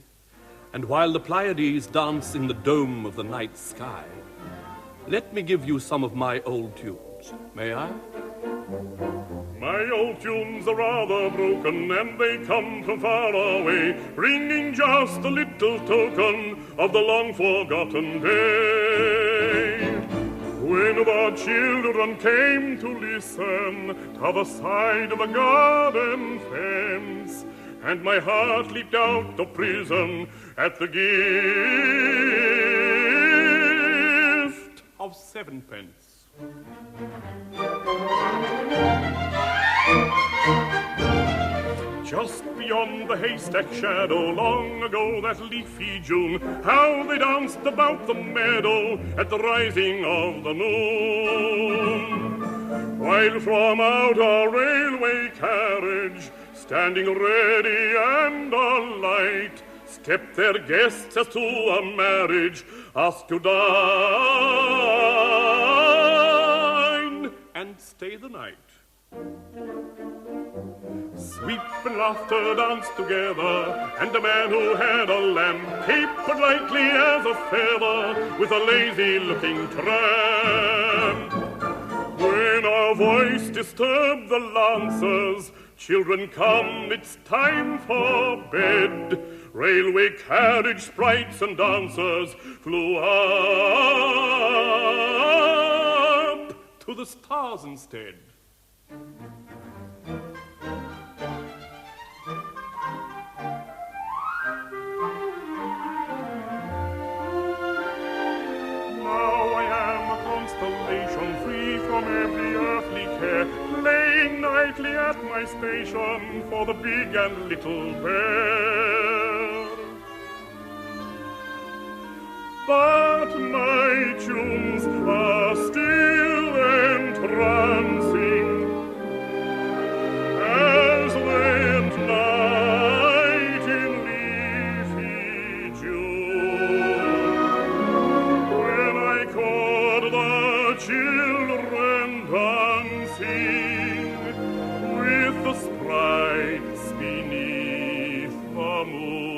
and while the Pleiades dance in the dome of the night sky, let me give you some of my old tunes. May I? My old tunes are rather broken, and they come from far away, bringing just a little token of the long-forgotten day. When the children came to listen, t'other side of the garden fence, and my heart leaped out of prison at the gift of 7 pence. Just beyond the haystack shadow, long ago that leafy June, how they danced about the meadow at the rising of the moon. While from out a railway carriage, standing ready and alight, stepped their guests as to a marriage, asked to dine and stay the night. Sweep and laughter danced together, and a man who had a lamp capered lightly as a feather with a lazy-looking tramp. When a voice disturbed the lancers, "Children, come, it's time for bed," railway carriage sprites and dancers flew up to the stars instead. Now I am a constellation free from every earthly care, laying nightly at my station for the big and little bear. But my tunes are still entrancing as went night in leafy June, when I caught the children dancing with the sprites beneath the moon.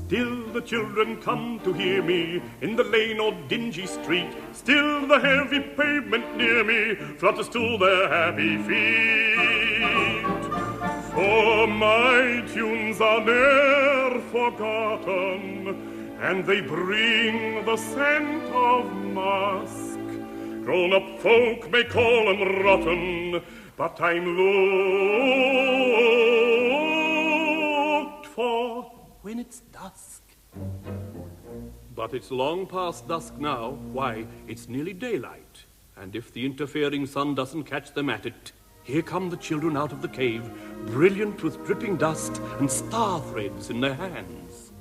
Still the children come to hear me in the lane or dingy street. Still the heavy pavement near me flutters to their happy feet. For my tunes are ne'er forgotten, and they bring the scent of musk. Grown-up folk may call them rotten, but I'm looked for when it's dusk. But it's long past dusk now. Why, it's nearly daylight. And if the interfering sun doesn't catch them at it, here come the children out of the cave, brilliant with dripping dust and star threads in their hands.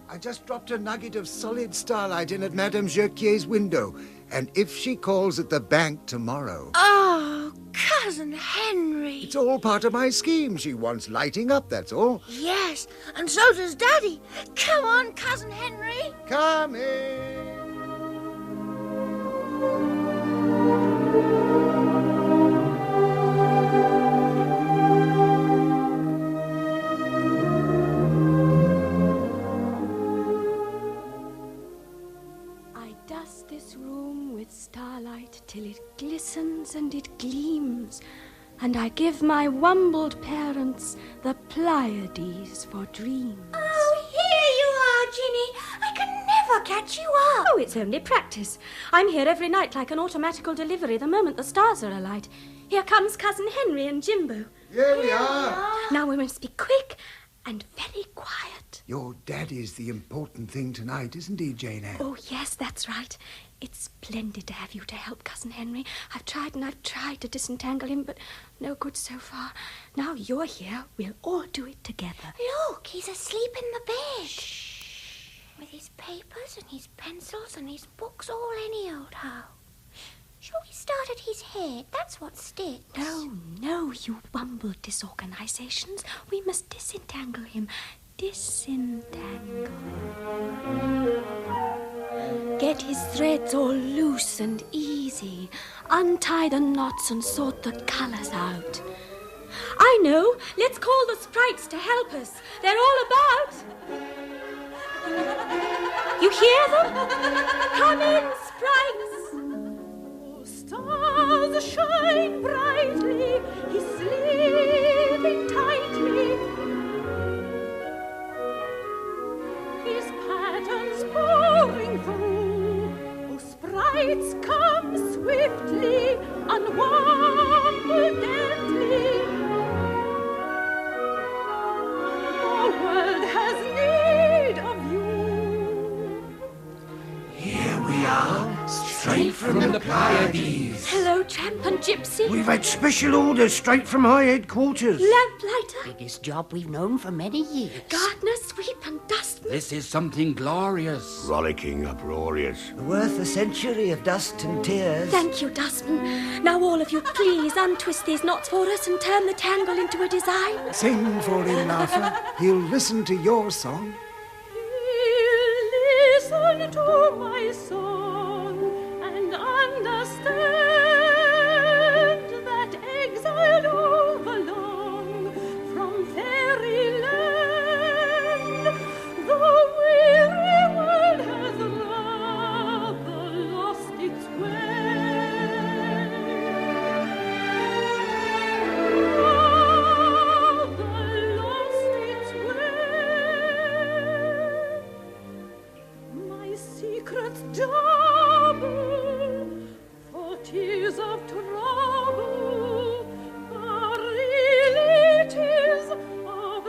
I just dropped a nugget of solid starlight in at Madame Jurquier's window, and if she calls at the bank tomorrow... Oh, Cousin Henry. It's all part of my scheme. She wants lighting up, that's all. Yes, and so does Daddy. Come on, Cousin Henry. Come in. Starlight till it glistens and it gleams, and I give my wumbled parents the Pleiades for dreams. Oh, here you are, Ginny. I can never catch you up. Oh, it's only practice. I'm here every night like an automatical delivery the moment the stars are alight. Here comes Cousin Henry and Jimbo. Here we are. Now we must be quick and very quiet. Your daddy's the important thing tonight, isn't he, Jane Eyre? Oh, yes, that's right. It's splendid to have you to help, Cousin Henry. I've tried and I've tried to disentangle him, but no good so far. Now you're here, we'll all do it together. Look, he's asleep in the bed. Shh. With his papers and his pencils and his books all any old how. Shall we start at his head? That's what sticks. No, you wumbled disorganizations. We must disentangle him. Disentangle. Get his threads all loose and easy. Untie the knots and sort the colours out. I know. Let's call the sprites to help us. They're all about. You hear them? Come in, sprites. Oh, stars shine brightly. He's sleeping tightly. His patterns pouring through. Oh, sprites, come swiftly, unwambled gently. The world has need of you. Here we are, straight from the Pleiades. Hello, tramp and gypsy. We've had special orders straight from high headquarters. Lamplighter. Biggest job we've known for many years. Gardener, sweep and dustman. This is something glorious. Rollicking, uproarious. Worth a century of dust and tears. Thank you, dustman. Now all of you, please untwist these knots for us and turn the tangle into a design. Sing for him, Laugher. He'll listen to your song. Listen to my song and understand that exile overlong from Fairyland. The weary world has rather lost its way. Rather lost its way. My secret's double, for tears of trouble are realities of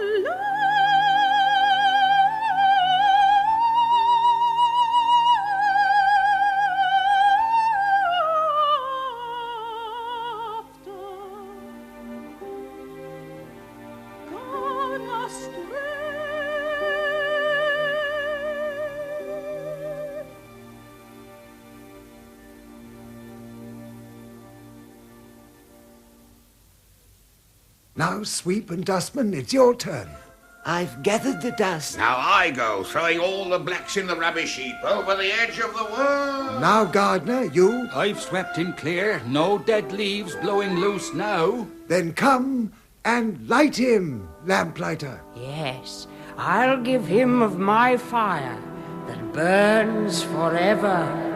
laughter gone astray. Now, Sweep and Dustman, it's your turn. I've gathered the dust. Now I go, throwing all the blacks in the rubbish heap over the edge of the world. Now, Gardener, you. I've swept him clear. No dead leaves blowing loose now. Then come and light him, Lamplighter. Yes, I'll give him of my fire that burns forever.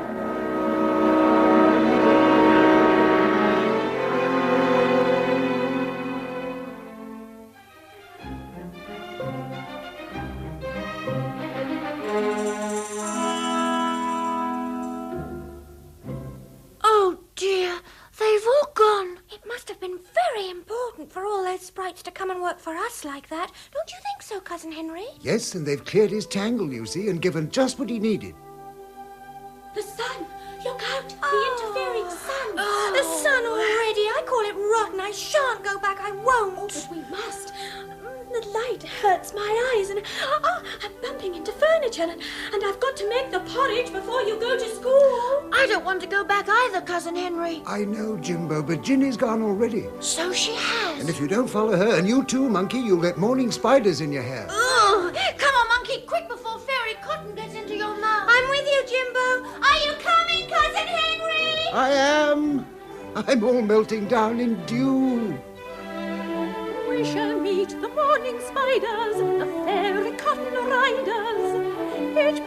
Oh, dear. They've all gone. It must have been very important for all those sprites to come and work for us like that. Don't you think so, Cousin Henry? Yes, and they've cleared his tangle, you see, and given just what he needed. The sun! Look out! The interfering sun! The sun already. I call it rotten. I shan't go back. I won't. Oh, but we must. The light hurts my eyes and I'm bumping into furniture and I've got to make the porridge before you go to school. I don't want to go back either, Cousin Henry. I know, Jimbo, but Ginny's gone already. So she has. And if you don't follow her, and you too, Monkey, you'll get morning spiders in your hair. Oh, come on, Monkey, quick before Fairy Cotton gets into your mouth. I'm with you, Jimbo. Are you coming, Cousin Henry? I am. I'm all melting down in dew. We shall meet the morning spiders, the fairy cotton riders. Each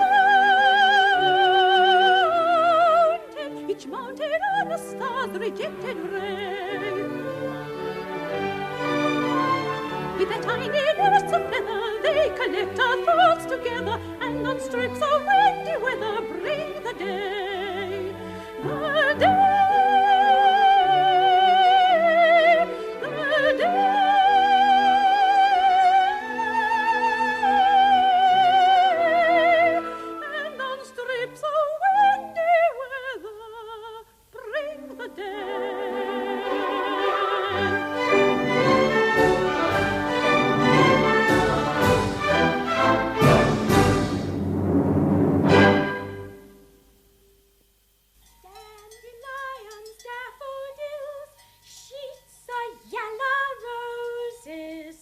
mountain, each mountain on a star's rejected ray. With a tiny nest of feather, they collect our thoughts together, and on strips of windy weather bring the day. The day. The day. And on strips of windy weather bring the day. Dandelions, daffodils, sheets of yellow roses,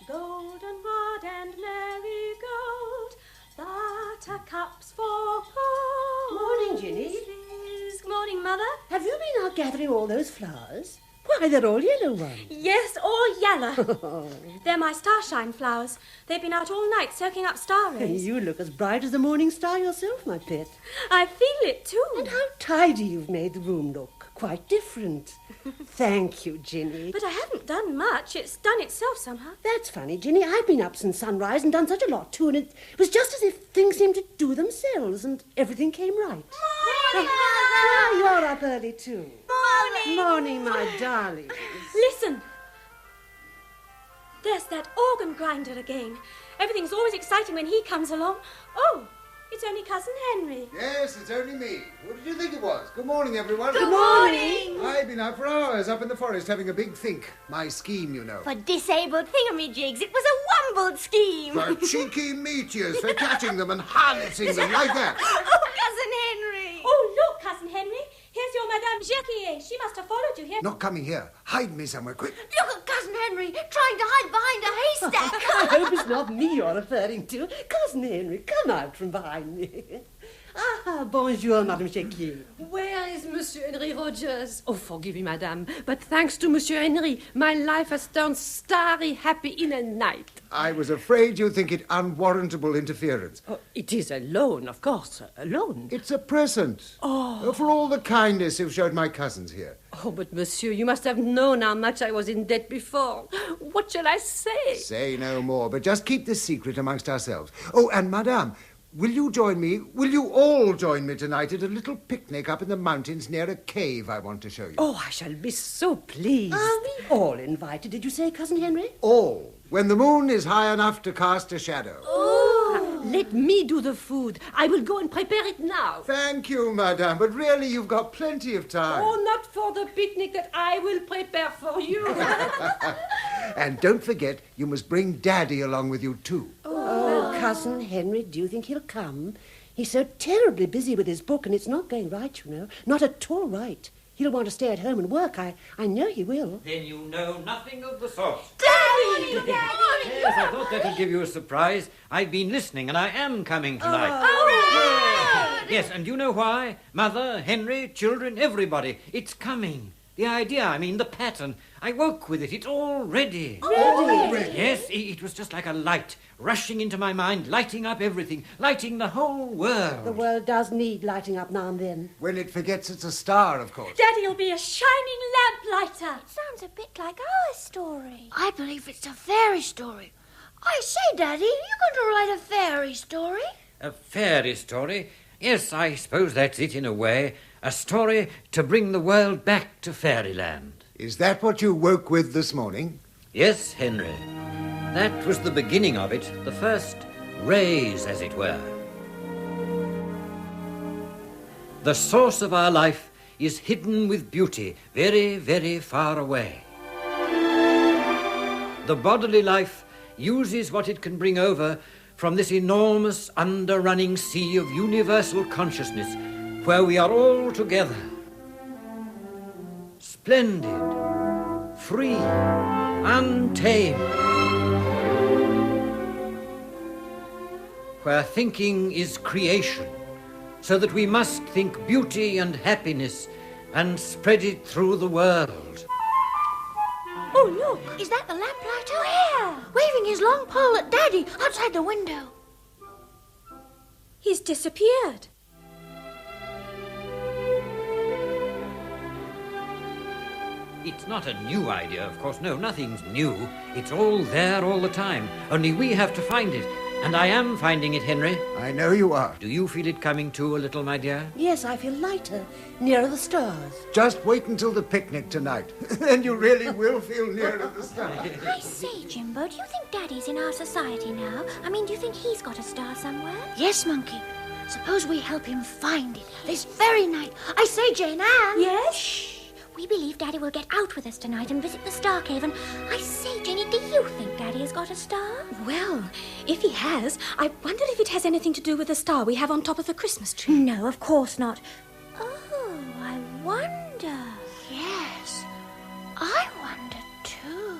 goldenrod and marigold, buttercups for Morning, Ginny. posies. Good morning, Mother. Have you been out gathering all those flowers? Why, they're all yellow ones. Yes, all yellow. They're my starshine flowers. They've been out all night soaking up star rays. You look as bright as the morning star yourself, my pet. I feel it too. And how tidy you've made the room look. Quite different. Thank you, Ginny. But I haven't done much. It's done itself somehow. That's funny, Ginny. I've been up since sunrise and done such a lot too, and it was just as if things seemed to do themselves and everything came right. Morning, Ah, you're up early too. Morning. Morning, my darling. Listen. There's that organ grinder again. Everything's always exciting when he comes along. Oh, it's only Cousin Henry. Yes, it's only me. What did you think it was? Good morning, everyone. Good morning. I've been out for hours up in the forest having a big think. My scheme, you know. For disabled thingamajigs, it was a wumbled scheme. For cheeky meteors, for catching them and harnessing them like that. Oh, Cousin Henry. Oh, look, Cousin Henry. Here's your Madame Jacquier. She must have followed you here. Not coming here. Hide me somewhere, quick. Look at Cousin Henry trying to hide behind a haystack. I hope it's not me you're referring to. Cousin Henry, come out from behind me. Ah, bonjour, Madame Jacquier. Where is Monsieur Henry Rogers? Oh, forgive me, madame, but thanks to Monsieur Henry, my life has turned starry happy in a night. I was afraid you'd think it unwarrantable interference. Oh, it is a loan, of course, a loan. It's a present. Oh. For all the kindness you've showed my cousins here. Oh, but monsieur, you must have known how much I was in debt before. What shall I say? Say no more, but just keep this secret amongst ourselves. Oh, and Madame, will you all join me tonight at a little picnic up in the mountains near a cave I want to show you? Oh, I shall be so pleased. Are we all invited, did you say, Cousin Henry? All. When the moon is high enough to cast a shadow. Let me do the food. I will go and prepare it now. Thank you, Madame, but really you've got plenty of time. Oh, not for the picnic that I will prepare for you. And don't forget, you must bring Daddy along with you, too. Oh, Cousin Henry, do you think he'll come? He's so terribly busy with his book, and it's not going right, you know. Not at all right. He'll want to stay at home and work. I know he will. Then you know nothing of the sort. Daddy! Daddy! Yes, I thought that would give you a surprise. I've been listening, and I am coming tonight. Yes, and you know why? Mother, Henry, children, everybody. It's coming. The idea, I mean, the pattern. I woke with it. It's all ready. Ready? Yes, it was just like a light rushing into my mind, lighting up everything, lighting the whole world. The world does need lighting up now and then. When it forgets it's a star, of course. Daddy'll be a shining lamplighter. Sounds a bit like our story. I believe it's a fairy story. I say, Daddy, you going to write a fairy story? A fairy story? Yes, I suppose that's it in a way. A story to bring the world back to Fairyland. Is that what you woke with this morning? Yes, Henry. That was the beginning of it, the first rays, as it were. The source of our life is hidden with beauty, very, very far away. The bodily life uses what it can bring over from this enormous underrunning sea of universal consciousness where we are all together. Splendid, free, untamed. Where thinking is creation, so that we must think beauty and happiness and spread it through the world. Oh, look. Is that the lamplighter? Where? Waving his long pole at Daddy outside the window. He's disappeared. It's not a new idea, of course. No, nothing's new. It's all there all the time. Only we have to find it. And I am finding it, Henry. I know you are. Do you feel it coming too a little, my dear? Yes, I feel lighter, nearer the stars. Just wait until the picnic tonight. Then you really will feel nearer the stars. I say, Jimbo, do you think Daddy's in our society now? I mean, do you think he's got a star somewhere? Yes, Monkey. Suppose we help him find it this very night. I say, Jane Ann. Yes? Shh. We believe Daddy will get out with us tonight and visit the Star Cave. And I say, Jenny, do you think Daddy has got a star? Well, if he has, I wonder if it has anything to do with the star we have on top of the Christmas tree. No, of course not. Oh, I wonder. Yes, I wonder too.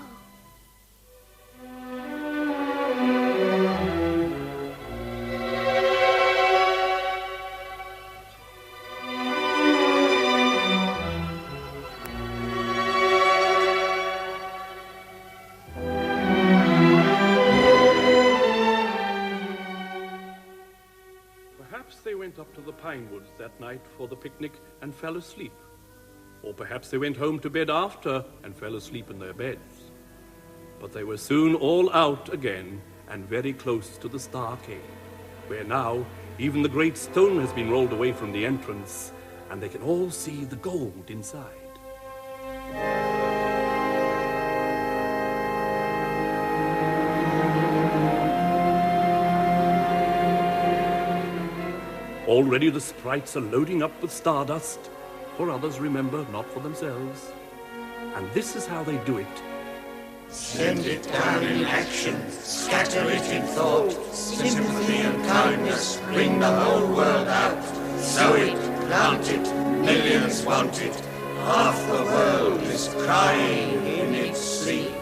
They went up to the pine woods that night for the picnic and fell asleep. Or perhaps they went home to bed after and fell asleep in their beds. But they were soon all out again and very close to the Star Cave, where now even the great stone has been rolled away from the entrance and they can all see the gold inside. Already the sprites are loading up with stardust, for others, remember, not for themselves. And this is how they do it. Send it down in action, scatter it in thought, sympathy and kindness, bring the whole world out. Sow it, plant it, millions want it, half the world is crying in its sleep.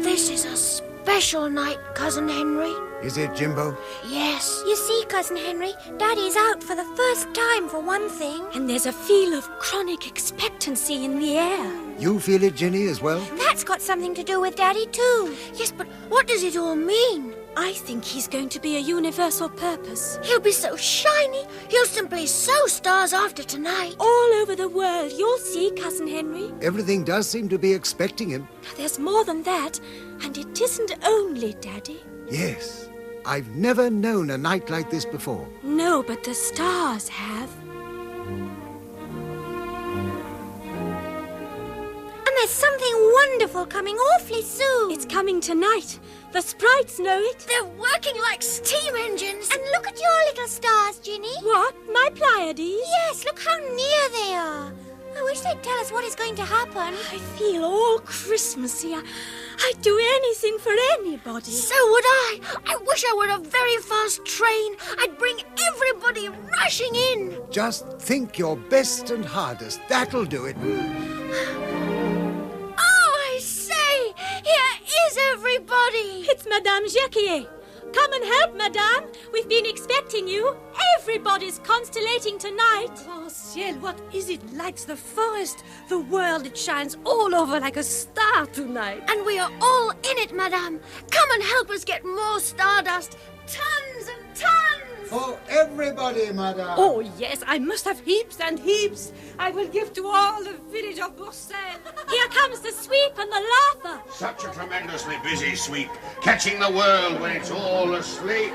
This is a special night, Cousin Henry. Is it, Jimbo? Yes. You see, Cousin Henry, Daddy's out for the first time, for one thing. And there's a feel of chronic expectancy in the air. You feel it, Ginny, as well? That's got something to do with Daddy, too. Yes, but what does it all mean? I think he's going to be a universal purpose. He'll be so shiny. He'll simply sow stars after tonight. All over the world, you'll see, Cousin Henry. Everything does seem to be expecting him. There's more than that, and it isn't only Daddy. Yes. I've never known a night like this before. No, but the stars have. And there's something wonderful coming awfully soon. It's coming tonight. The sprites know it. They're working like steam engines. And look at your little stars, Ginny. What? My Pleiades? Yes, look how near they are. I wish they'd tell us what is going to happen. I feel all Christmassy. I'd do anything for anybody. So would I. I wish I were a very fast train. I'd bring everybody rushing in. Just think your best and hardest. That'll do it. Oh, I say, here is everybody. It's Madame Jacquier. Come and help, Madame. We've been expecting you. Everybody's constellating tonight. Oh, ciel, what is it? Lights the forest, the world. It shines all over like a star tonight. And we are all in it, Madame. Come and help us get more stardust. Tons and tons. For everybody, madame. Oh, yes, I must have heaps and heaps. I will give to all the village of Bruxelles. Here comes the sweep and the laugher. Such a tremendously busy sweep, catching the world when it's all asleep.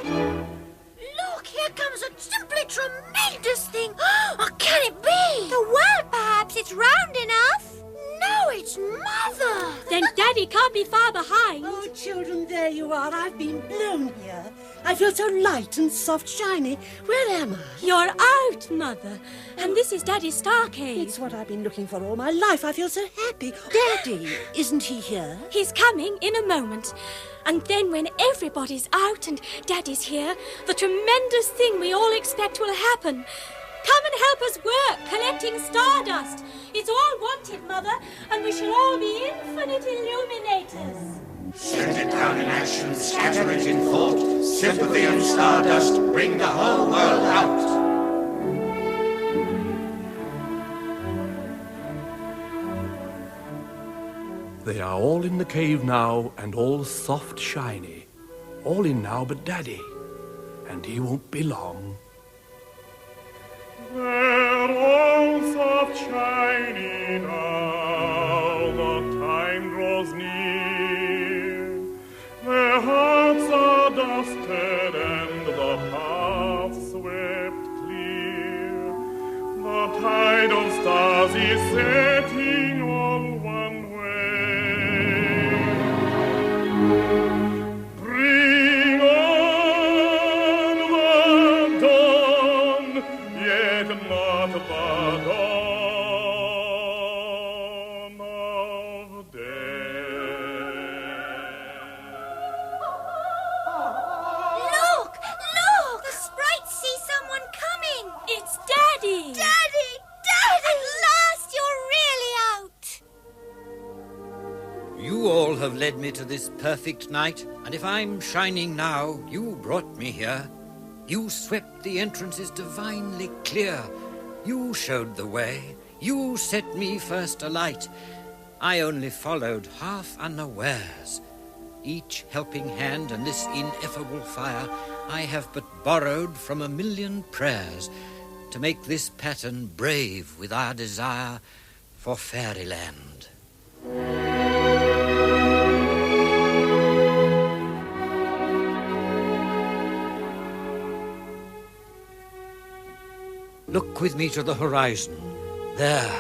Look, here comes a simply tremendous thing. Oh, can it be? The world, perhaps. It's round enough. No, it's Mother. Then Daddy can't be far behind. Oh, children, there you are. I've been blown here. I feel so light and soft, shiny. Where am I? You're out, Mother. And this is Daddy's star cave. It's what I've been looking for all my life. I feel so happy. Daddy, isn't he here? He's coming in a moment. And then when everybody's out and Daddy's here, the tremendous thing we all expect will happen. Come and help us work, collecting stardust. It's all wanted, Mother, and we shall all be infinite illuminators. Send it down in action, scatter it in thought, sympathy and stardust, bring the whole world out. They are all in the cave now, and all soft shiny. All in now but Daddy. And he won't be long. Where A tide of stars is setting on one way. Bring on the dawn, yet not the dawn of day. Look! Look! The sprites see someone coming! It's Daddy! Daddy! Daddy! At last you're really out! You all have led me to this perfect night, and if I'm shining now, you brought me here. You swept the entrances divinely clear. You showed the way. You set me first alight. I only followed half unawares. Each helping hand and this ineffable fire I have but borrowed from a million prayers to make this pattern brave with our desire for Fairyland. Look with me to the horizon. There.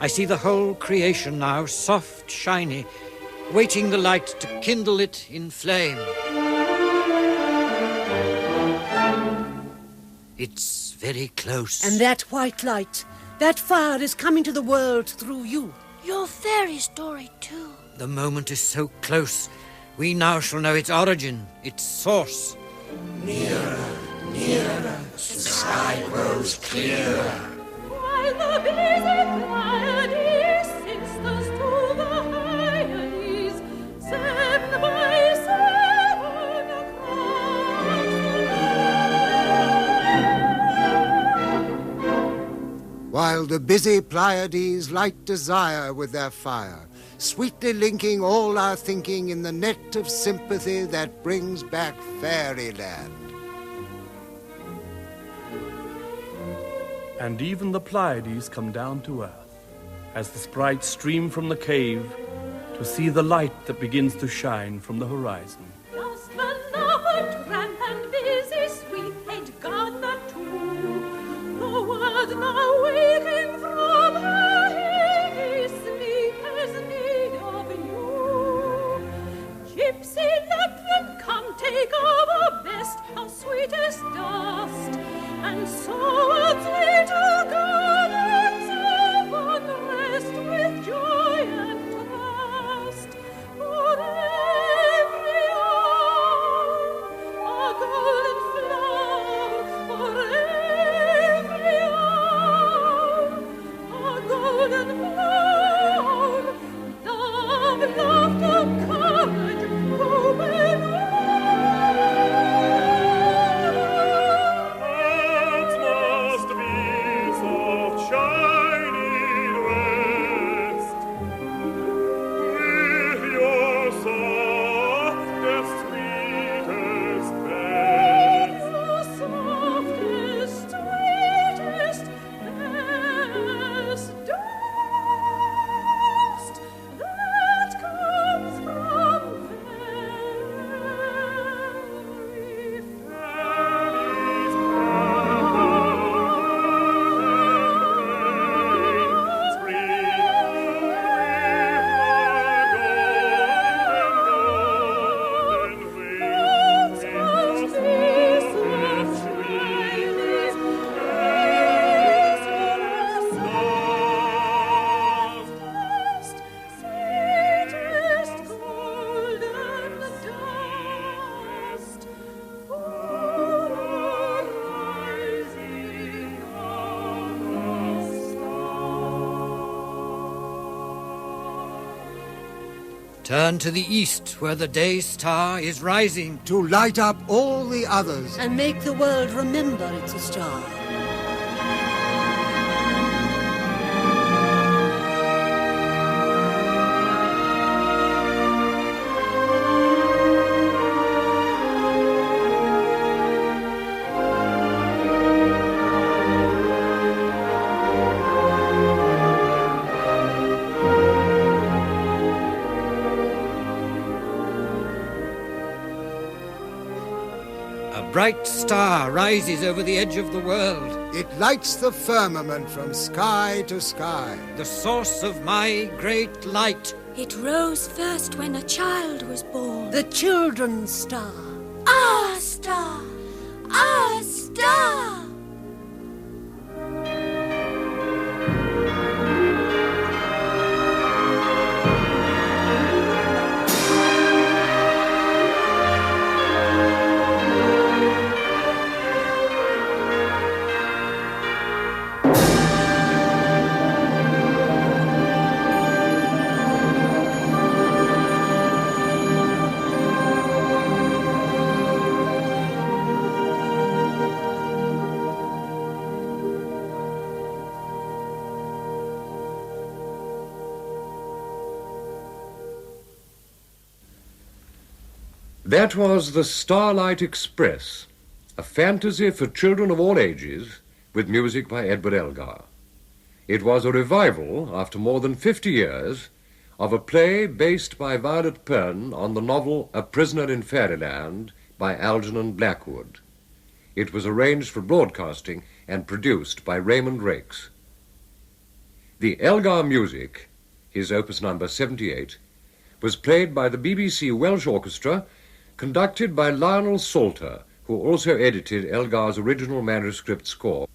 I see the whole creation now, soft, shiny, waiting the light to kindle it in flame. It's very close. And that white light, that fire is coming to the world through you. Your fairy story, too. The moment is so close. We now shall know its origin, its source. Nearer, nearer, the sky grows clearer. While the busy Pleiades sisters to the Hyades send by seven across the land. While the busy Pleiades light desire with their fire, sweetly linking all our thinking in the net of sympathy that brings back Fairyland. And even the Pleiades come down to earth, as the sprites stream from the cave to see the light that begins to shine from the horizon. Just another tramp and busy sweep-head gardener too. The world now waking from her heavy sleep has need of you. Gypsy Lapland, come take our best, our sweetest dust, and sow its little gardens of unrest with joy and trust. For every hour, a golden flower. For every hour, a golden flower. Love, laughter, courage, hope and Hearts must be soft, shining rest. With your softest, sweetest best. your softest, sweetest, best dust that comes from very sweetest golden dust for rising of the Turn to the east, where the day star is rising. To light up all the others. And make the world remember it's a star. A bright star rises over the edge of the world. It lights the firmament from sky to sky. The source of my great light. It rose first when a child was born. The children's star. Our star! Our star! That was the Starlight Express, a fantasy for children of all ages, with music by Edward Elgar. It was a revival, after more than 50 years, of a play based by Violet Pearn on the novel A Prisoner in Fairyland by Algernon Blackwood. It was arranged for broadcasting and produced by Raymond Raikes. The Elgar music, his opus number 78, was played by the BBC Welsh Orchestra, conducted by Lionel Salter, who also edited Elgar's original manuscript score.